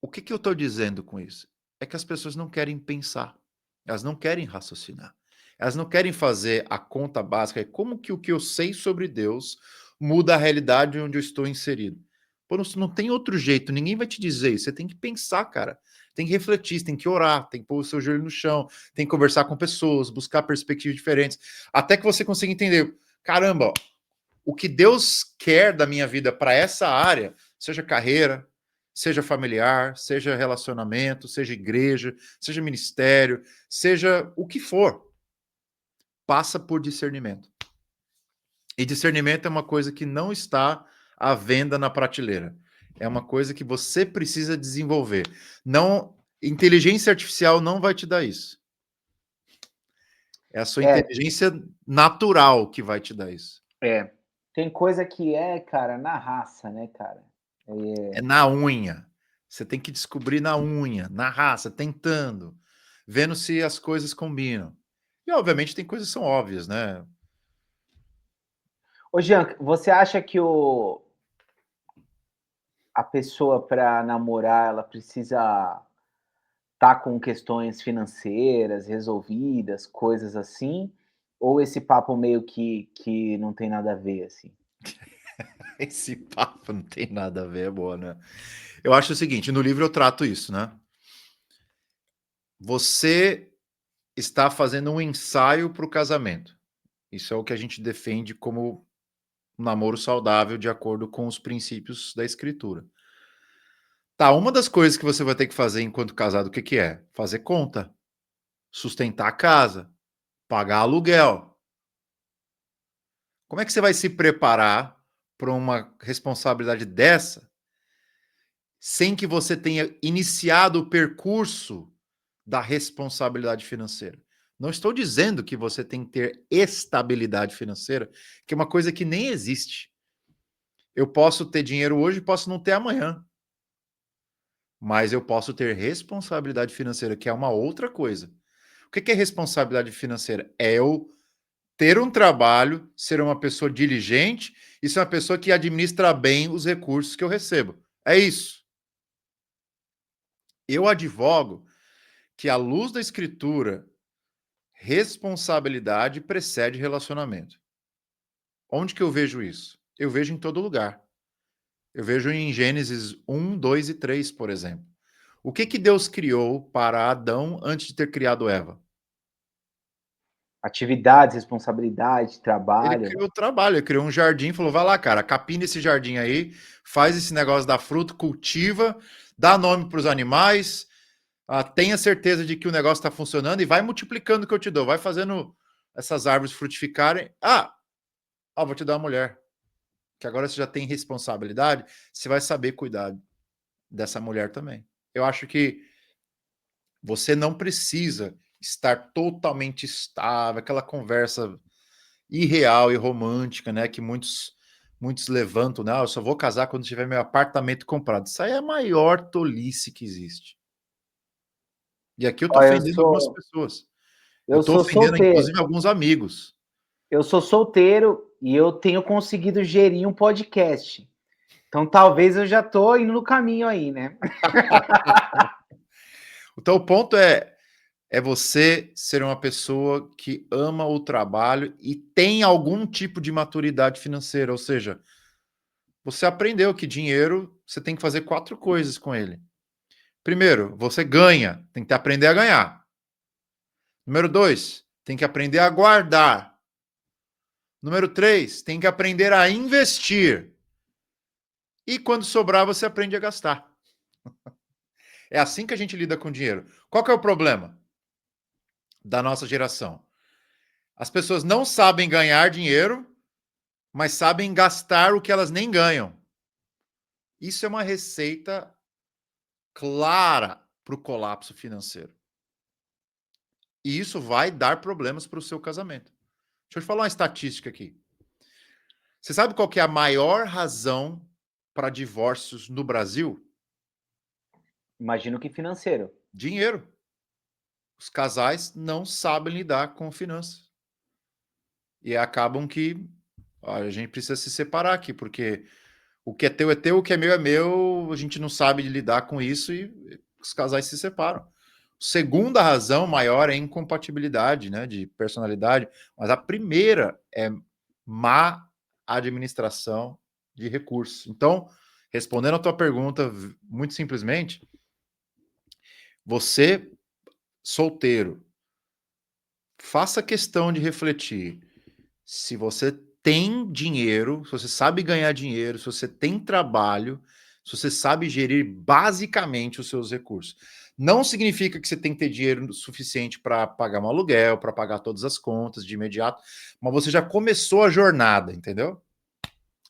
O que eu estou dizendo com isso? É que as pessoas não querem pensar. Elas não querem raciocinar. Elas não querem fazer a conta básica. Como que o que eu sei sobre Deus muda a realidade onde eu estou inserido? Pô, não tem outro jeito. Ninguém vai te dizer isso. Você tem que pensar, cara. Tem que refletir, tem que orar, tem que pôr o seu joelho no chão, tem que conversar com pessoas, buscar perspectivas diferentes, até que você consiga entender, caramba, o que Deus quer da minha vida para essa área, seja carreira, seja familiar, seja relacionamento, seja igreja, seja ministério, seja o que for, passa por discernimento. E discernimento é uma coisa que não está à venda na prateleira. É uma coisa que você precisa desenvolver. Não, inteligência artificial não vai te dar isso. É a sua inteligência natural que vai te dar isso. Tem coisa que cara, na raça, né, cara? É na unha. Você tem que descobrir na unha, na raça, tentando, vendo se as coisas combinam. E, obviamente, tem coisas que são óbvias, né? Ô, Jean, você acha que a pessoa para namorar, ela precisa estar com questões financeiras resolvidas, coisas assim? Ou esse papo meio que não tem nada a ver, assim? Esse papo não tem nada a ver, é boa, né? Eu acho o seguinte, no livro eu trato isso, né? Você está fazendo um ensaio para o casamento. Isso é o que a gente defende como um namoro saudável de acordo com os princípios da escritura. Tá, uma das coisas que você vai ter que fazer enquanto casado, o que que é? Fazer conta, sustentar a casa, pagar aluguel. Como é que você vai se preparar para uma responsabilidade dessa, sem que você tenha iniciado o percurso da responsabilidade financeira? Não estou dizendo que você tem que ter estabilidade financeira, que é uma coisa que nem existe. Eu posso ter dinheiro hoje e posso não ter amanhã. Mas eu posso ter responsabilidade financeira, que é uma outra coisa. O que é responsabilidade financeira? É eu ter um trabalho, ser uma pessoa diligente e ser uma pessoa que administra bem os recursos que eu recebo. É isso. Eu advogo que, à luz da escritura, responsabilidade precede relacionamento. Onde que eu vejo isso? Eu vejo em todo lugar. Eu vejo em Gênesis 1, 2 e 3, por exemplo. O que que Deus criou para Adão antes de ter criado Eva? Atividades, responsabilidade, Ele trabalho. criou o trabalho, ele criou um jardim, falou: vai lá, cara, capina esse jardim aí, faz esse negócio da fruta, cultiva, dá nome para os animais, tenha certeza de que o negócio está funcionando e vai multiplicando o que eu te dou, vai fazendo essas árvores frutificarem. Vou te dar uma mulher, que agora você já tem responsabilidade, você vai saber cuidar dessa mulher também. Eu acho que você não precisa estar totalmente estável, aquela conversa irreal e romântica, né? Que muitos levantam, né? Eu só vou casar quando tiver meu apartamento comprado. Isso aí é a maior tolice que existe. E aqui eu tô Ó, ofendendo algumas pessoas. Eu eu tô sou ofendendo, solteiro. inclusive, alguns amigos. Eu sou solteiro e eu tenho conseguido gerir um podcast. Então talvez eu já tô indo no caminho aí, né? Então, o ponto é você ser uma pessoa que ama o trabalho e tem algum tipo de maturidade financeira, ou seja, você aprendeu que dinheiro, você tem que fazer 4 coisas com ele. Primeiro, você ganha, tem que aprender a ganhar. Número 2, tem que aprender a guardar. Número 3, tem que aprender a investir. E quando sobrar, você aprende a gastar. É assim que a gente lida com dinheiro. Qual que é o problema da nossa geração? As pessoas não sabem ganhar dinheiro, mas sabem gastar o que elas nem ganham. Isso é uma receita clara para o colapso financeiro. E isso vai dar problemas para o seu casamento. Deixa eu te falar uma estatística aqui. Você sabe qual que é a maior razão para divórcios no Brasil? Imagino que financeiro. Dinheiro. Os casais não sabem lidar com finanças. E acabam que a gente precisa se separar aqui, porque o que é teu, o que é meu, a gente não sabe lidar com isso e os casais se separam. Segunda razão maior é a incompatibilidade, né, de personalidade, mas a primeira é má administração de recursos. Então, respondendo a tua pergunta muito simplesmente, você solteiro, faça questão de refletir se você tem dinheiro, se você sabe ganhar dinheiro, se você tem trabalho, se você sabe gerir basicamente os seus recursos. Não significa que você tem que ter dinheiro suficiente para pagar um aluguel, para pagar todas as contas de imediato, mas você já começou a jornada, entendeu?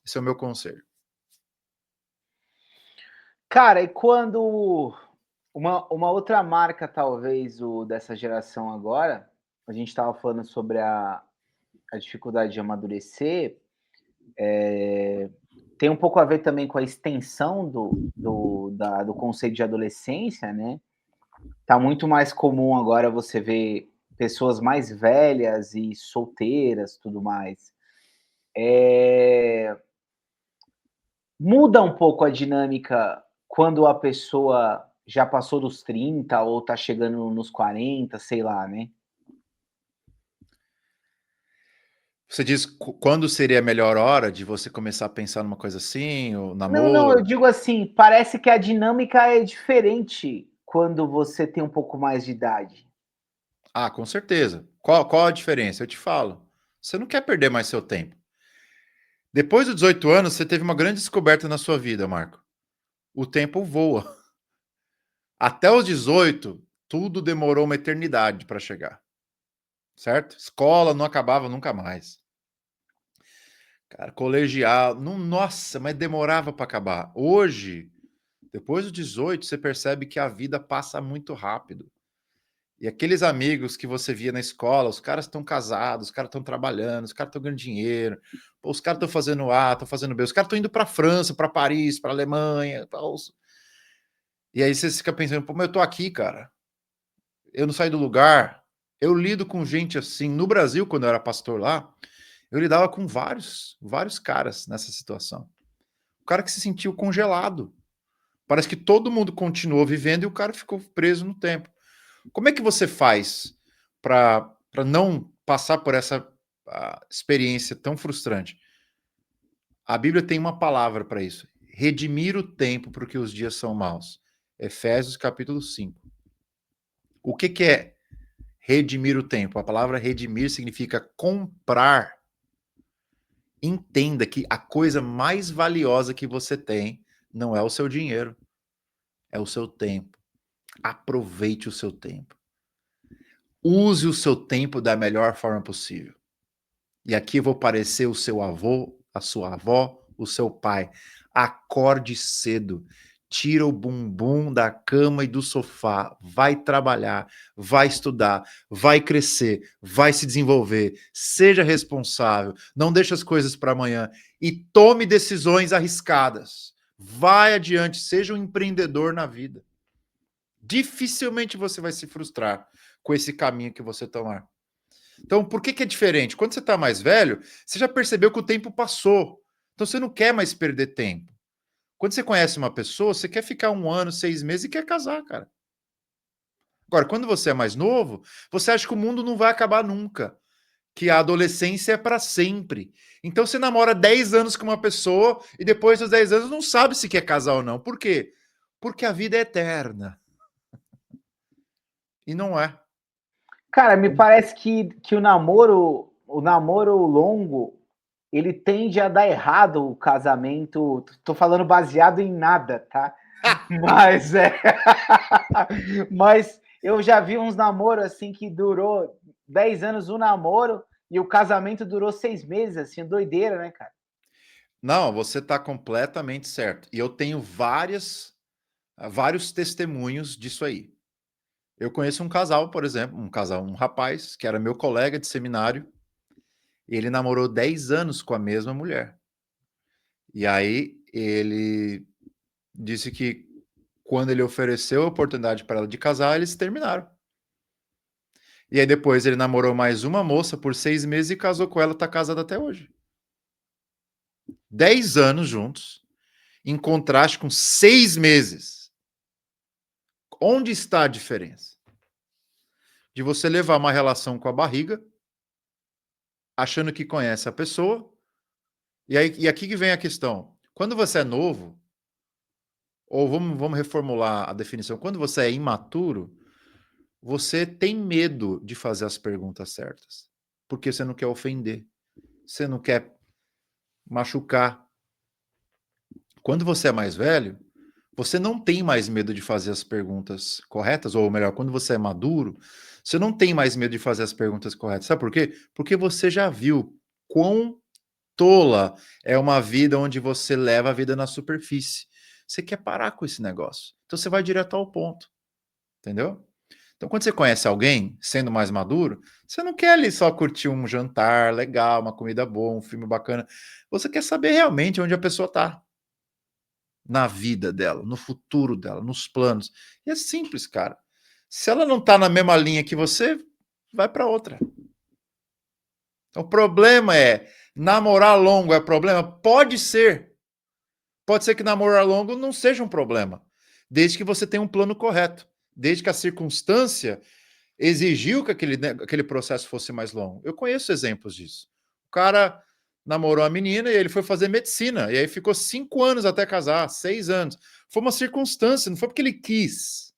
Esse é o meu conselho. Cara, e quando uma outra marca, talvez, dessa geração agora, a gente estava falando sobre a dificuldade de amadurecer, tem um pouco a ver também com a extensão do conceito de adolescência, né? Tá muito mais comum agora você ver pessoas mais velhas e solteiras, tudo mais. Muda um pouco a dinâmica quando a pessoa já passou dos 30 ou tá chegando nos 40, sei lá, né? Você diz quando seria a melhor hora de você começar a pensar numa coisa assim, o Não, não, eu namoro? digo assim, parece que a dinâmica é diferente quando você tem um pouco mais de idade. Ah, com certeza. Qual a diferença? Eu te falo. Você não quer perder mais seu tempo. Depois dos 18 anos, você teve uma grande descoberta na sua vida, Marco. O tempo voa. Até os 18, tudo demorou uma eternidade para chegar. Certo? Escola não acabava nunca mais. Cara, colegial, não, nossa, mas demorava para acabar. Hoje, depois dos 18, você percebe que a vida passa muito rápido. E aqueles amigos que você via na escola, os caras estão casados, os caras estão trabalhando, os caras estão ganhando dinheiro, pô, os caras estão fazendo A, estão fazendo B, os caras estão indo para França, para Paris, para Alemanha, tal. E aí você fica pensando, pô, mas eu tô aqui, cara. Eu não saí do lugar. Eu lido com gente assim. No Brasil, quando eu era pastor lá, eu lidava com vários caras nessa situação. O cara que se sentiu congelado. Parece que todo mundo continuou vivendo e o cara ficou preso no tempo. Como é que você faz para não passar por essa experiência tão frustrante? A Bíblia tem uma palavra para isso. Redimir o tempo porque os dias são maus. Efésios capítulo 5. O que é redimir o tempo? A palavra redimir significa comprar. Entenda que a coisa mais valiosa que você tem não é o seu dinheiro, é o seu tempo. Aproveite o seu tempo. Use o seu tempo da melhor forma possível. E aqui eu vou parecer o seu avô, a sua avó, o seu pai. Acorde cedo. Tira o bumbum da cama e do sofá. Vai trabalhar, vai estudar, vai crescer, vai se desenvolver. Seja responsável. Não deixe as coisas para amanhã. E tome decisões arriscadas. Vai adiante. Seja um empreendedor na vida. Dificilmente você vai se frustrar com esse caminho que você tomar. Então, por que é diferente? Quando você está mais velho, você já percebeu que o tempo passou. Então, você não quer mais perder tempo. Quando você conhece uma pessoa, você quer ficar 1 ano, 6 meses e quer casar, cara. Agora, quando você é mais novo, você acha que o mundo não vai acabar nunca, que a adolescência é para sempre. Então, você namora 10 anos com uma pessoa e depois dos 10 anos não sabe se quer casar ou não. Por quê? Porque a vida é eterna. E não é. Cara, me parece que o namoro longo, ele tende a dar errado o casamento. Tô falando baseado em nada, tá? Mas mas eu já vi uns namoros assim que durou 10 anos o namoro e o casamento durou 6 meses, assim, doideira, né, cara? Não, você está completamente certo. E eu tenho vários testemunhos disso aí. Eu conheço um casal, por exemplo, um rapaz, que era meu colega de seminário, e ele namorou 10 anos com a mesma mulher. E aí ele disse que quando ele ofereceu a oportunidade para ela de casar, eles terminaram. E aí depois ele namorou mais uma moça por 6 meses e casou com ela, está casado até hoje. 10 anos juntos, em contraste com 6 meses. Onde está a diferença? De você levar uma relação com a barriga, achando que conhece a pessoa, e aqui que vem a questão. Quando você é novo, ou vamos reformular a definição, quando você é imaturo, você tem medo de fazer as perguntas certas, porque você não quer ofender, você não quer machucar. Quando você é mais velho, você não tem mais medo de fazer as perguntas corretas, ou melhor, quando você é maduro, você não tem mais medo de fazer as perguntas corretas. Sabe por quê? Porque você já viu quão tola é uma vida onde você leva a vida na superfície. Você quer parar com esse negócio. Então você vai direto ao ponto. Entendeu? Então, quando você conhece alguém, sendo mais maduro, você não quer ali só curtir um jantar legal, uma comida boa, um filme bacana. Você quer saber realmente onde a pessoa está na vida dela, no futuro dela, nos planos. E é simples, cara. Se ela não está na mesma linha que você, vai para outra. Então, o problema é namorar longo é problema? Pode ser. Pode ser que namorar longo não seja um problema, desde que você tenha um plano correto, desde que a circunstância exigiu que aquele processo fosse mais longo. Eu conheço exemplos disso. O cara namorou a menina e ele foi fazer medicina, e aí ficou 5 anos até casar, 6 anos. Foi uma circunstância, não foi porque ele quis.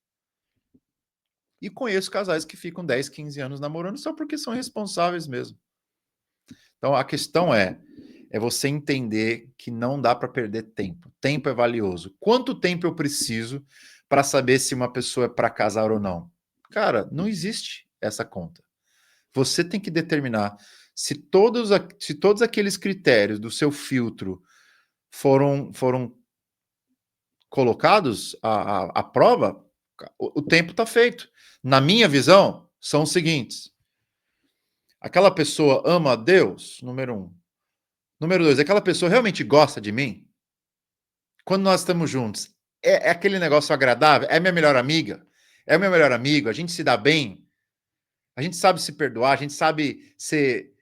E conheço casais que ficam 10, 15 anos namorando só porque são responsáveis mesmo. Então a questão é, é você entender que não dá para perder tempo. Tempo é valioso. Quanto tempo eu preciso para saber se uma pessoa é para casar ou não? Cara, não existe essa conta. Você tem que determinar se todos aqueles critérios do seu filtro foram colocados à prova, o tempo está feito. Na minha visão, são os seguintes. Aquela pessoa ama a Deus, número um. Número dois, aquela pessoa realmente gosta de mim? Quando nós estamos juntos, é aquele negócio agradável? É minha melhor amiga? É meu melhor amigo? A gente se dá bem? A gente sabe se perdoar? A gente sabe ser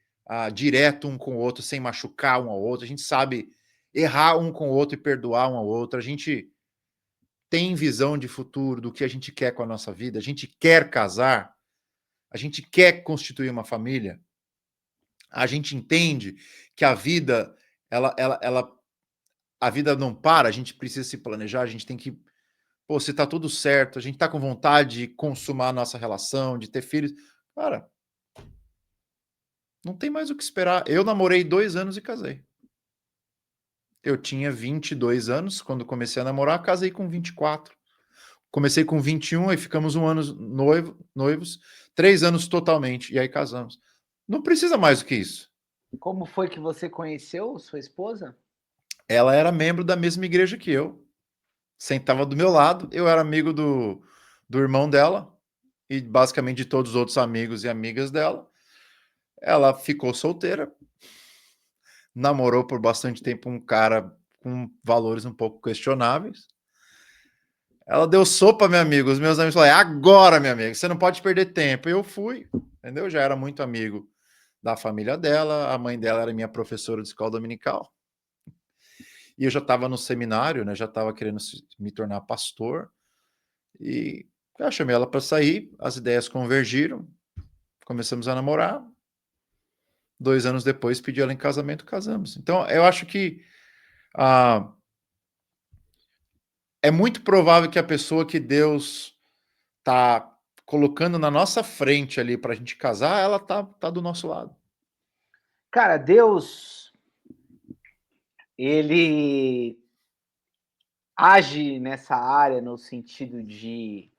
direto um com o outro sem machucar um ao outro? A gente sabe errar um com o outro e perdoar um ao outro? A gente tem visão de futuro do que a gente quer com a nossa vida? A gente quer casar? A gente quer constituir uma família? A gente entende que a vida, a vida não para, a gente precisa se planejar, a gente tem que, pô, se tá tudo certo, a gente tá com vontade de consumar a nossa relação, de ter filhos, cara, não tem mais o que esperar. Eu namorei 2 anos e casei. Eu tinha 22 anos quando comecei a namorar, casei com 24. Comecei com 21 e ficamos um ano noivos, 3 anos totalmente, e aí casamos. Não precisa mais do que isso. Como foi que você conheceu sua esposa? Ela era membro da mesma igreja que eu, sentava do meu lado, eu era amigo do irmão dela e basicamente de todos os outros amigos e amigas dela. Ela ficou solteira, namorou por bastante tempo um cara com valores um pouco questionáveis. Ela deu sopa, meu amigo. Os meus amigos falaram: é agora, meu amigo, você não pode perder tempo. Eu fui, entendeu? Já era muito amigo da família dela, a mãe dela era minha professora de escola dominical. E eu já estava no seminário, né? Já estava querendo me tornar pastor. E eu chamei ela para sair, as ideias convergiram, começamos a namorar. 2 anos depois, pedi ela em casamento, casamos. Então, eu acho que é muito provável que a pessoa que Deus está colocando na nossa frente ali para a gente casar, ela tá do nosso lado. Cara, Deus, ele age nessa área no sentido de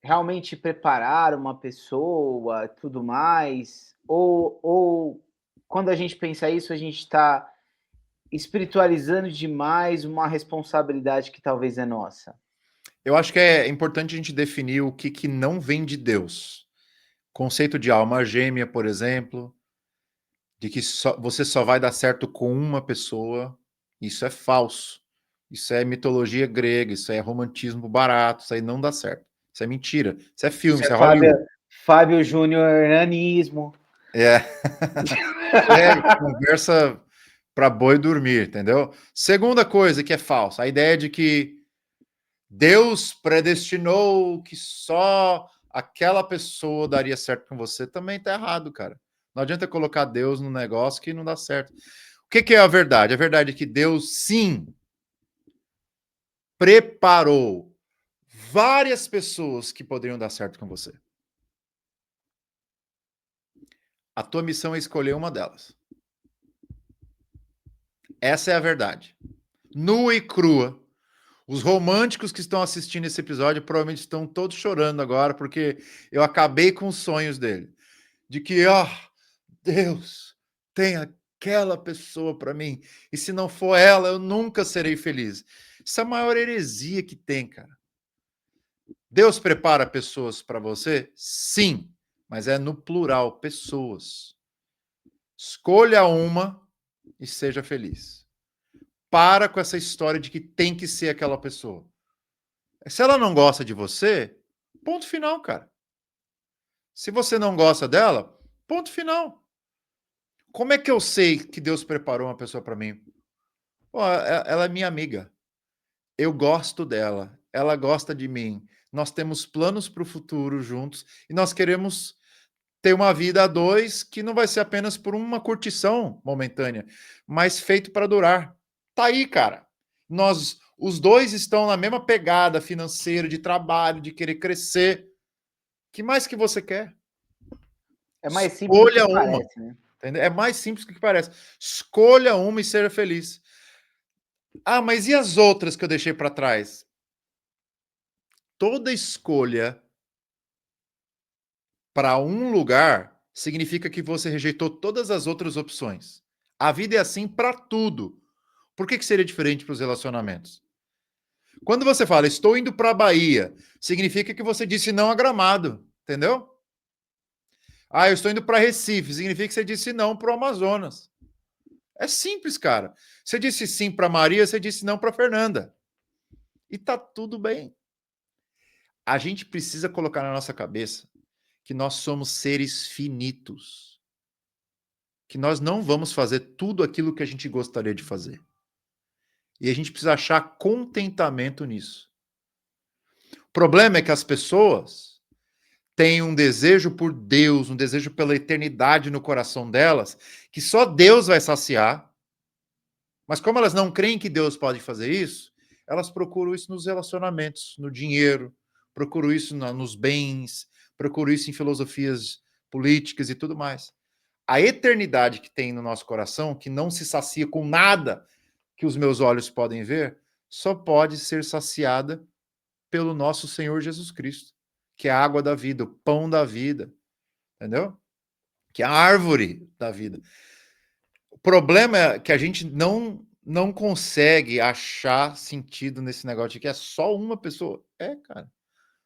realmente preparar uma pessoa, tudo mais, ou quando a gente pensa isso, a gente está espiritualizando demais uma responsabilidade que talvez é nossa. Eu acho que é importante a gente definir o que não vem de Deus. Conceito de alma gêmea, por exemplo, de que você só vai dar certo com uma pessoa, isso é falso. Isso é mitologia grega, isso é romantismo barato, isso aí não dá certo. Isso é mentira. Isso é filme, Isso isso é é Hollywood. Fábio Júnior nanismo. É, conversa para boi dormir, entendeu? Segunda coisa que é falsa, a ideia de que Deus predestinou que só aquela pessoa daria certo com você também tá errado, cara. Não adianta colocar Deus no negócio que não dá certo. O que é a verdade? A verdade é que Deus, sim, preparou várias pessoas que poderiam dar certo com você. A tua missão é escolher uma delas. Essa é a verdade. Nua e crua. Os românticos que estão assistindo esse episódio provavelmente estão todos chorando agora, porque eu acabei com os sonhos dele. De que, Deus tem aquela pessoa para mim, e se não for ela, eu nunca serei feliz. Isso é a maior heresia que tem, cara. Deus prepara pessoas para você? Sim, mas é no plural, pessoas. Escolha uma e seja feliz. Para com essa história de que tem que ser aquela pessoa. Se ela não gosta de você, ponto final, cara. Se você não gosta dela, ponto final. Como é que eu sei que Deus preparou uma pessoa para mim? Pô, ela é minha amiga. Eu gosto dela. Ela gosta de mim. Nós temos planos para o futuro juntos e nós queremos ter uma vida a dois que não vai ser apenas por uma curtição momentânea, mas feito para durar. Tá aí, cara. Os dois estão na mesma pegada financeira, de trabalho, de querer crescer. Que mais que você quer? É mais simples do que Escolha uma. parece, né? Entendeu? É mais simples do que parece. Escolha uma e seja feliz. Ah, mas e as outras que eu deixei para trás? Toda escolha para um lugar significa que você rejeitou todas as outras opções. A vida é assim para tudo. Por que seria diferente para os relacionamentos? Quando você fala, estou indo para a Bahia, significa que você disse não a Gramado, entendeu? Ah, eu estou indo para Recife, significa que você disse não para o Amazonas. É simples, cara. Você disse sim para Maria, você disse não para Fernanda. E tá tudo bem. A gente precisa colocar na nossa cabeça que nós somos seres finitos. Que nós não vamos fazer tudo aquilo que a gente gostaria de fazer. E a gente precisa achar contentamento nisso. O problema é que as pessoas têm um desejo por Deus, um desejo pela eternidade no coração delas, que só Deus vai saciar. Mas como elas não creem que Deus pode fazer isso, elas procuram isso nos relacionamentos, no dinheiro, procuram isso nos bens, procuram isso em filosofias políticas e tudo mais. A eternidade que tem no nosso coração, que não se sacia com nada que os meus olhos podem ver, só pode ser saciada pelo nosso Senhor Jesus Cristo, que é a água da vida, o pão da vida, entendeu? Que é a árvore da vida. O problema é que a gente não consegue achar sentido nesse negócio de que é só uma pessoa. É, cara.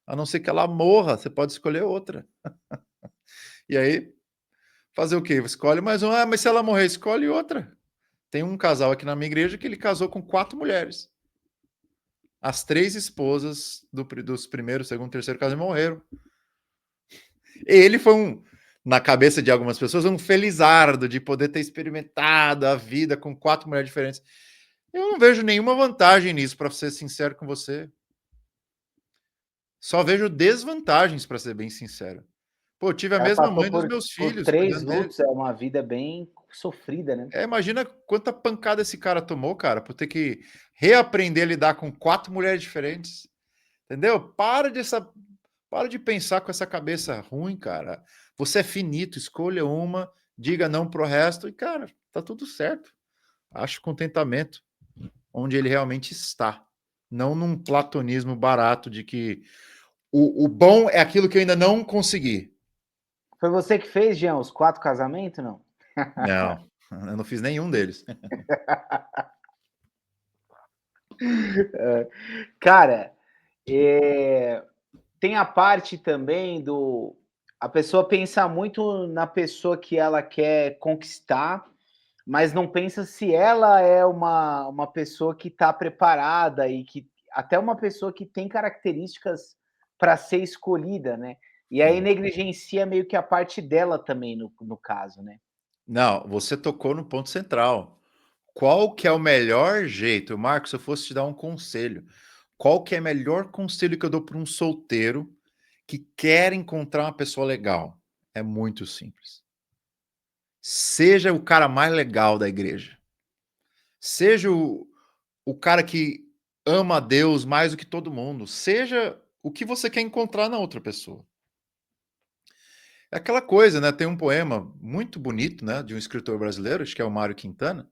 A não ser que ela morra, você pode escolher outra. E aí, fazer o quê? Escolhe mais uma. Ah, mas se ela morrer, escolhe outra. Tem um casal aqui na minha igreja que ele casou com 4 mulheres. As 3 esposas dos primeiro, segundo, terceiro casos morreram. Ele foi na cabeça de algumas pessoas, um felizardo de poder ter experimentado a vida com 4 mulheres diferentes. Eu não vejo nenhuma vantagem nisso, para ser sincero com você. Só vejo desvantagens, para ser bem sincero. Pô, eu tive a Ela mesma passou mãe dos meus por filhos, 3 cuidando deles. lutos, é uma vida bem sofrida, né? Imagina quanta pancada esse cara tomou, cara, por ter que reaprender a lidar com 4 mulheres diferentes. Entendeu? Para de pensar com essa cabeça ruim, cara. Você é finito, escolha uma, diga não pro resto e, cara, tá tudo certo. Acho contentamento onde ele realmente está. Não num platonismo barato de que o bom é aquilo que eu ainda não consegui. Foi você que fez, Jean, os 4 casamentos, não? Não, eu não fiz nenhum deles. Cara, tem a parte também do... A pessoa pensa muito na pessoa que ela quer conquistar, mas não pensa se ela é uma pessoa que está preparada e que até uma pessoa que tem características para ser escolhida, né? E aí negligencia meio que a parte dela também no caso, né? Não, você tocou no ponto central. Qual que é o melhor jeito? Marcos, se eu fosse te dar um conselho, qual que é o melhor conselho que eu dou para um solteiro que quer encontrar uma pessoa legal? É muito simples. Seja o cara mais legal da igreja. Seja o cara que ama a Deus mais do que todo mundo. Seja o que você quer encontrar na outra pessoa. É aquela coisa, né? Tem um poema muito bonito, né, de um escritor brasileiro, acho que é o Mário Quintana.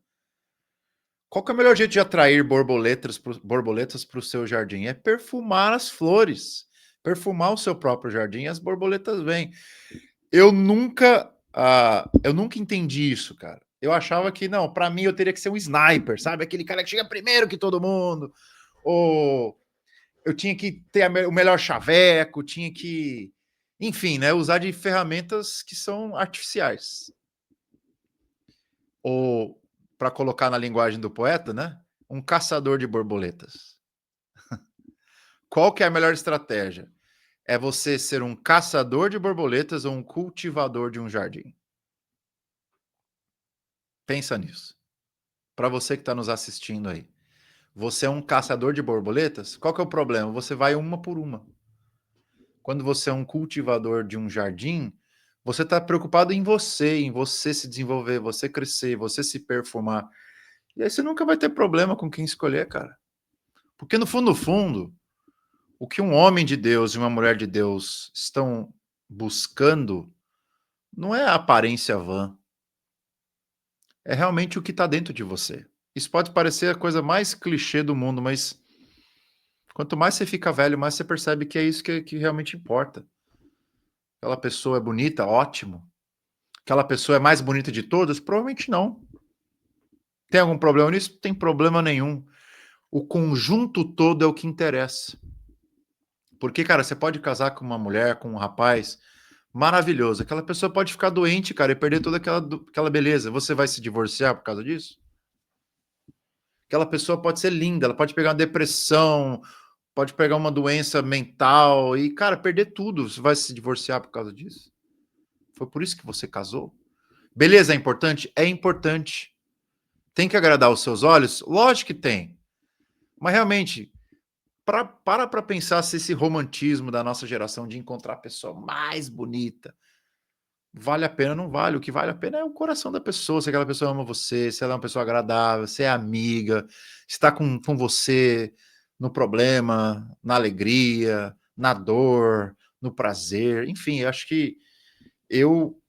Qual que é o melhor jeito de atrair borboletas para o seu jardim? É perfumar as flores, perfumar o seu próprio jardim e as borboletas vêm. Eu nunca entendi isso, cara. Eu achava que, não, para mim eu teria que ser um sniper, sabe? Aquele cara que chega primeiro que todo mundo. Ou eu tinha que ter o melhor chaveco, tinha que, enfim, né, usar de ferramentas que são artificiais. Ou, para colocar na linguagem do poeta, né, um caçador de borboletas. Qual que é a melhor estratégia? É você ser um caçador de borboletas ou um cultivador de um jardim? Pensa nisso. Para você que está nos assistindo aí. Você é um caçador de borboletas? Qual que é o problema? Você vai uma por uma. Quando você é um cultivador de um jardim, você está preocupado em você se desenvolver, você crescer, você se perfumar. E aí você nunca vai ter problema com quem escolher, cara. Porque no fundo, o que um homem de Deus e uma mulher de Deus estão buscando não é a aparência vã, é realmente o que está dentro de você. Isso pode parecer a coisa mais clichê do mundo, mas quanto mais você fica velho, mais você percebe que é isso que realmente importa. Aquela pessoa é bonita, ótimo. Aquela pessoa é mais bonita de todas? Provavelmente não. Tem algum problema nisso? Não tem problema nenhum. O conjunto todo é o que interessa. Porque, cara, você pode casar com uma mulher, com um rapaz maravilhoso. Aquela pessoa pode ficar doente, cara, e perder toda aquela beleza. Você vai se divorciar por causa disso? Aquela pessoa pode ser linda, ela pode pegar uma depressão, pode pegar uma doença mental e, cara, perder tudo. Você vai se divorciar por causa disso? Foi por isso que você casou? Beleza é importante? É importante. Tem que agradar os seus olhos? Lógico que tem. Mas realmente, para pensar se esse romantismo da nossa geração de encontrar a pessoa mais bonita vale a pena ou não vale. O que vale a pena é o coração da pessoa, se aquela pessoa ama você, se ela é uma pessoa agradável, se é amiga, se está com você no problema, na alegria, na dor, no prazer. Enfim, eu,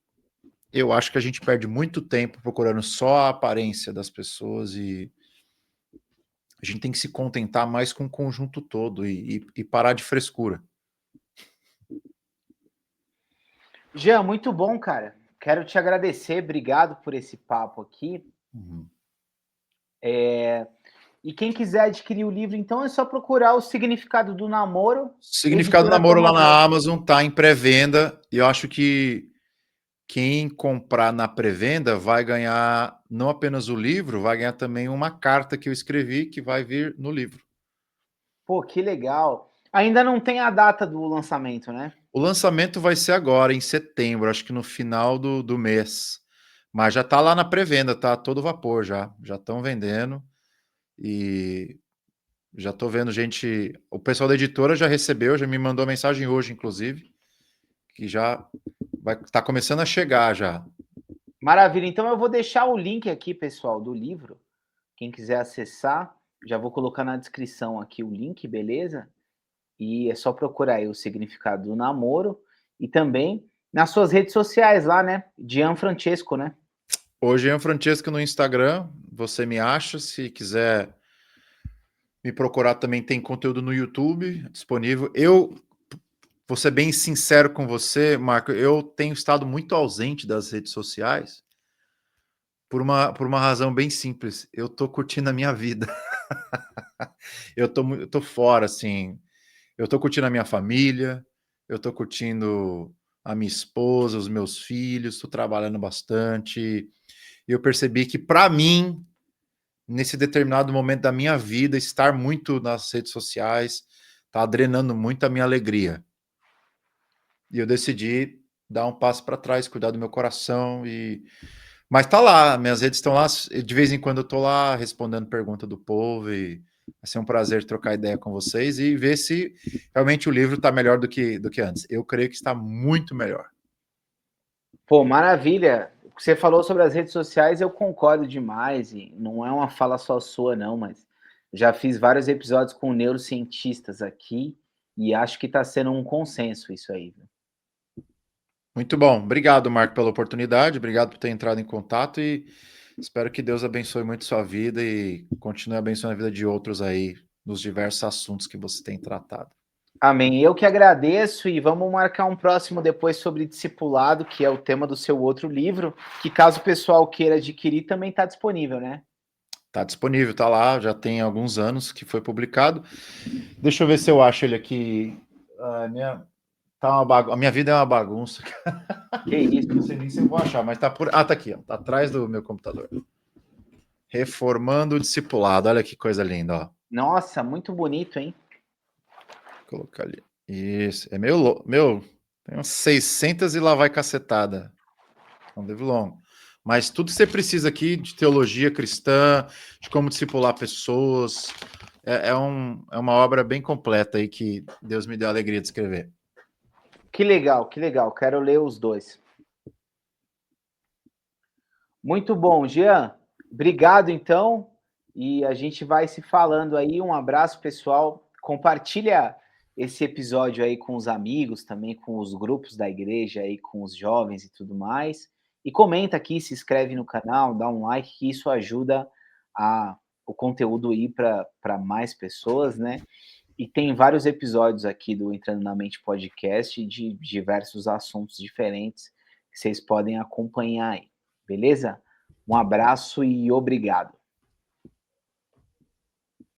eu acho que a gente perde muito tempo procurando só a aparência das pessoas e a gente tem que se contentar mais com o conjunto todo e parar de frescura. Jean, muito bom, cara. Quero te agradecer, obrigado por esse papo aqui. Uhum. E quem quiser adquirir o livro, então é só procurar o Significado do Namoro, Significado do editora Namoro lá Tomazek. na Amazon tá em pré-venda e eu acho que quem comprar na pré-venda vai ganhar não apenas o livro, vai ganhar também uma carta que eu escrevi que vai vir no livro. Pô, que legal. Ainda não tem a data do lançamento, né? O lançamento vai ser agora, em setembro, acho que no final do mês. Mas já tá lá na pré-venda, tá todo vapor já. Já estão vendendo e já tô vendo gente. O pessoal da editora já recebeu, já me mandou mensagem hoje, inclusive, que já vai tá começando a chegar já. Maravilha. Então eu vou deixar o link aqui, pessoal, do livro. Quem quiser acessar, já vou colocar na descrição aqui o link, beleza? E é só procurar aí o Significado do Namoro e também nas suas redes sociais lá, né? Gian Francesco, né? Hoje é o Francesco no Instagram, você me acha, se quiser me procurar também tem conteúdo no YouTube disponível. Eu vou ser bem sincero com você, Marco, eu tenho estado muito ausente das redes sociais por uma razão bem simples. Eu tô curtindo a minha vida. Eu tô fora, assim. Eu tô curtindo a minha família, eu tô curtindo a minha esposa, os meus filhos, tô trabalhando bastante. E eu percebi que, para mim, nesse determinado momento da minha vida, estar muito nas redes sociais tá drenando muito a minha alegria. E eu decidi dar um passo para trás, cuidar do meu coração e mas tá lá, minhas redes estão lá, de vez em quando eu tô lá respondendo pergunta do povo e vai ser um prazer trocar ideia com vocês e ver se realmente o livro está melhor do que antes. Eu creio que está muito melhor. Pô, maravilha. O que você falou sobre as redes sociais, eu concordo demais. E não é uma fala só sua, não, mas já fiz vários episódios com neurocientistas aqui e acho que está sendo um consenso isso aí. Muito bom. Obrigado, Marco, pela oportunidade. Obrigado por ter entrado em contato e espero que Deus abençoe muito sua vida e continue abençoando a vida de outros aí nos diversos assuntos que você tem tratado. Amém. Eu que agradeço e vamos marcar um próximo depois sobre discipulado, que é o tema do seu outro livro, que caso o pessoal queira adquirir, também está disponível, né? Tá disponível, tá lá, já tem alguns anos que foi publicado. Deixa eu ver se eu acho ele aqui. A minha vida é uma bagunça. Que isso. Não sei nem se eu vou achar, mas tá por. Ah, tá aqui, ó. Tá atrás do meu computador. Reformando o discipulado. Olha que coisa linda, ó. Nossa, muito bonito, hein? Vou colocar ali. Isso. É tem uns 600 e lá vai cacetada. É um livro longo. Mas tudo que você precisa aqui de teologia cristã, de como discipular pessoas, é uma obra bem completa aí que Deus me deu a alegria de escrever. Que legal, que legal. Quero ler os dois. Muito bom, Jean. Obrigado, então. E a gente vai se falando aí. Um abraço, pessoal. Compartilha esse episódio aí com os amigos, também com os grupos da igreja aí, com os jovens e tudo mais. E comenta aqui, se inscreve no canal, dá um like, que isso ajuda o conteúdo ir para mais pessoas, né? E tem vários episódios aqui do Entrando na Mente Podcast de diversos assuntos diferentes que vocês podem acompanhar aí, beleza? Um abraço e obrigado.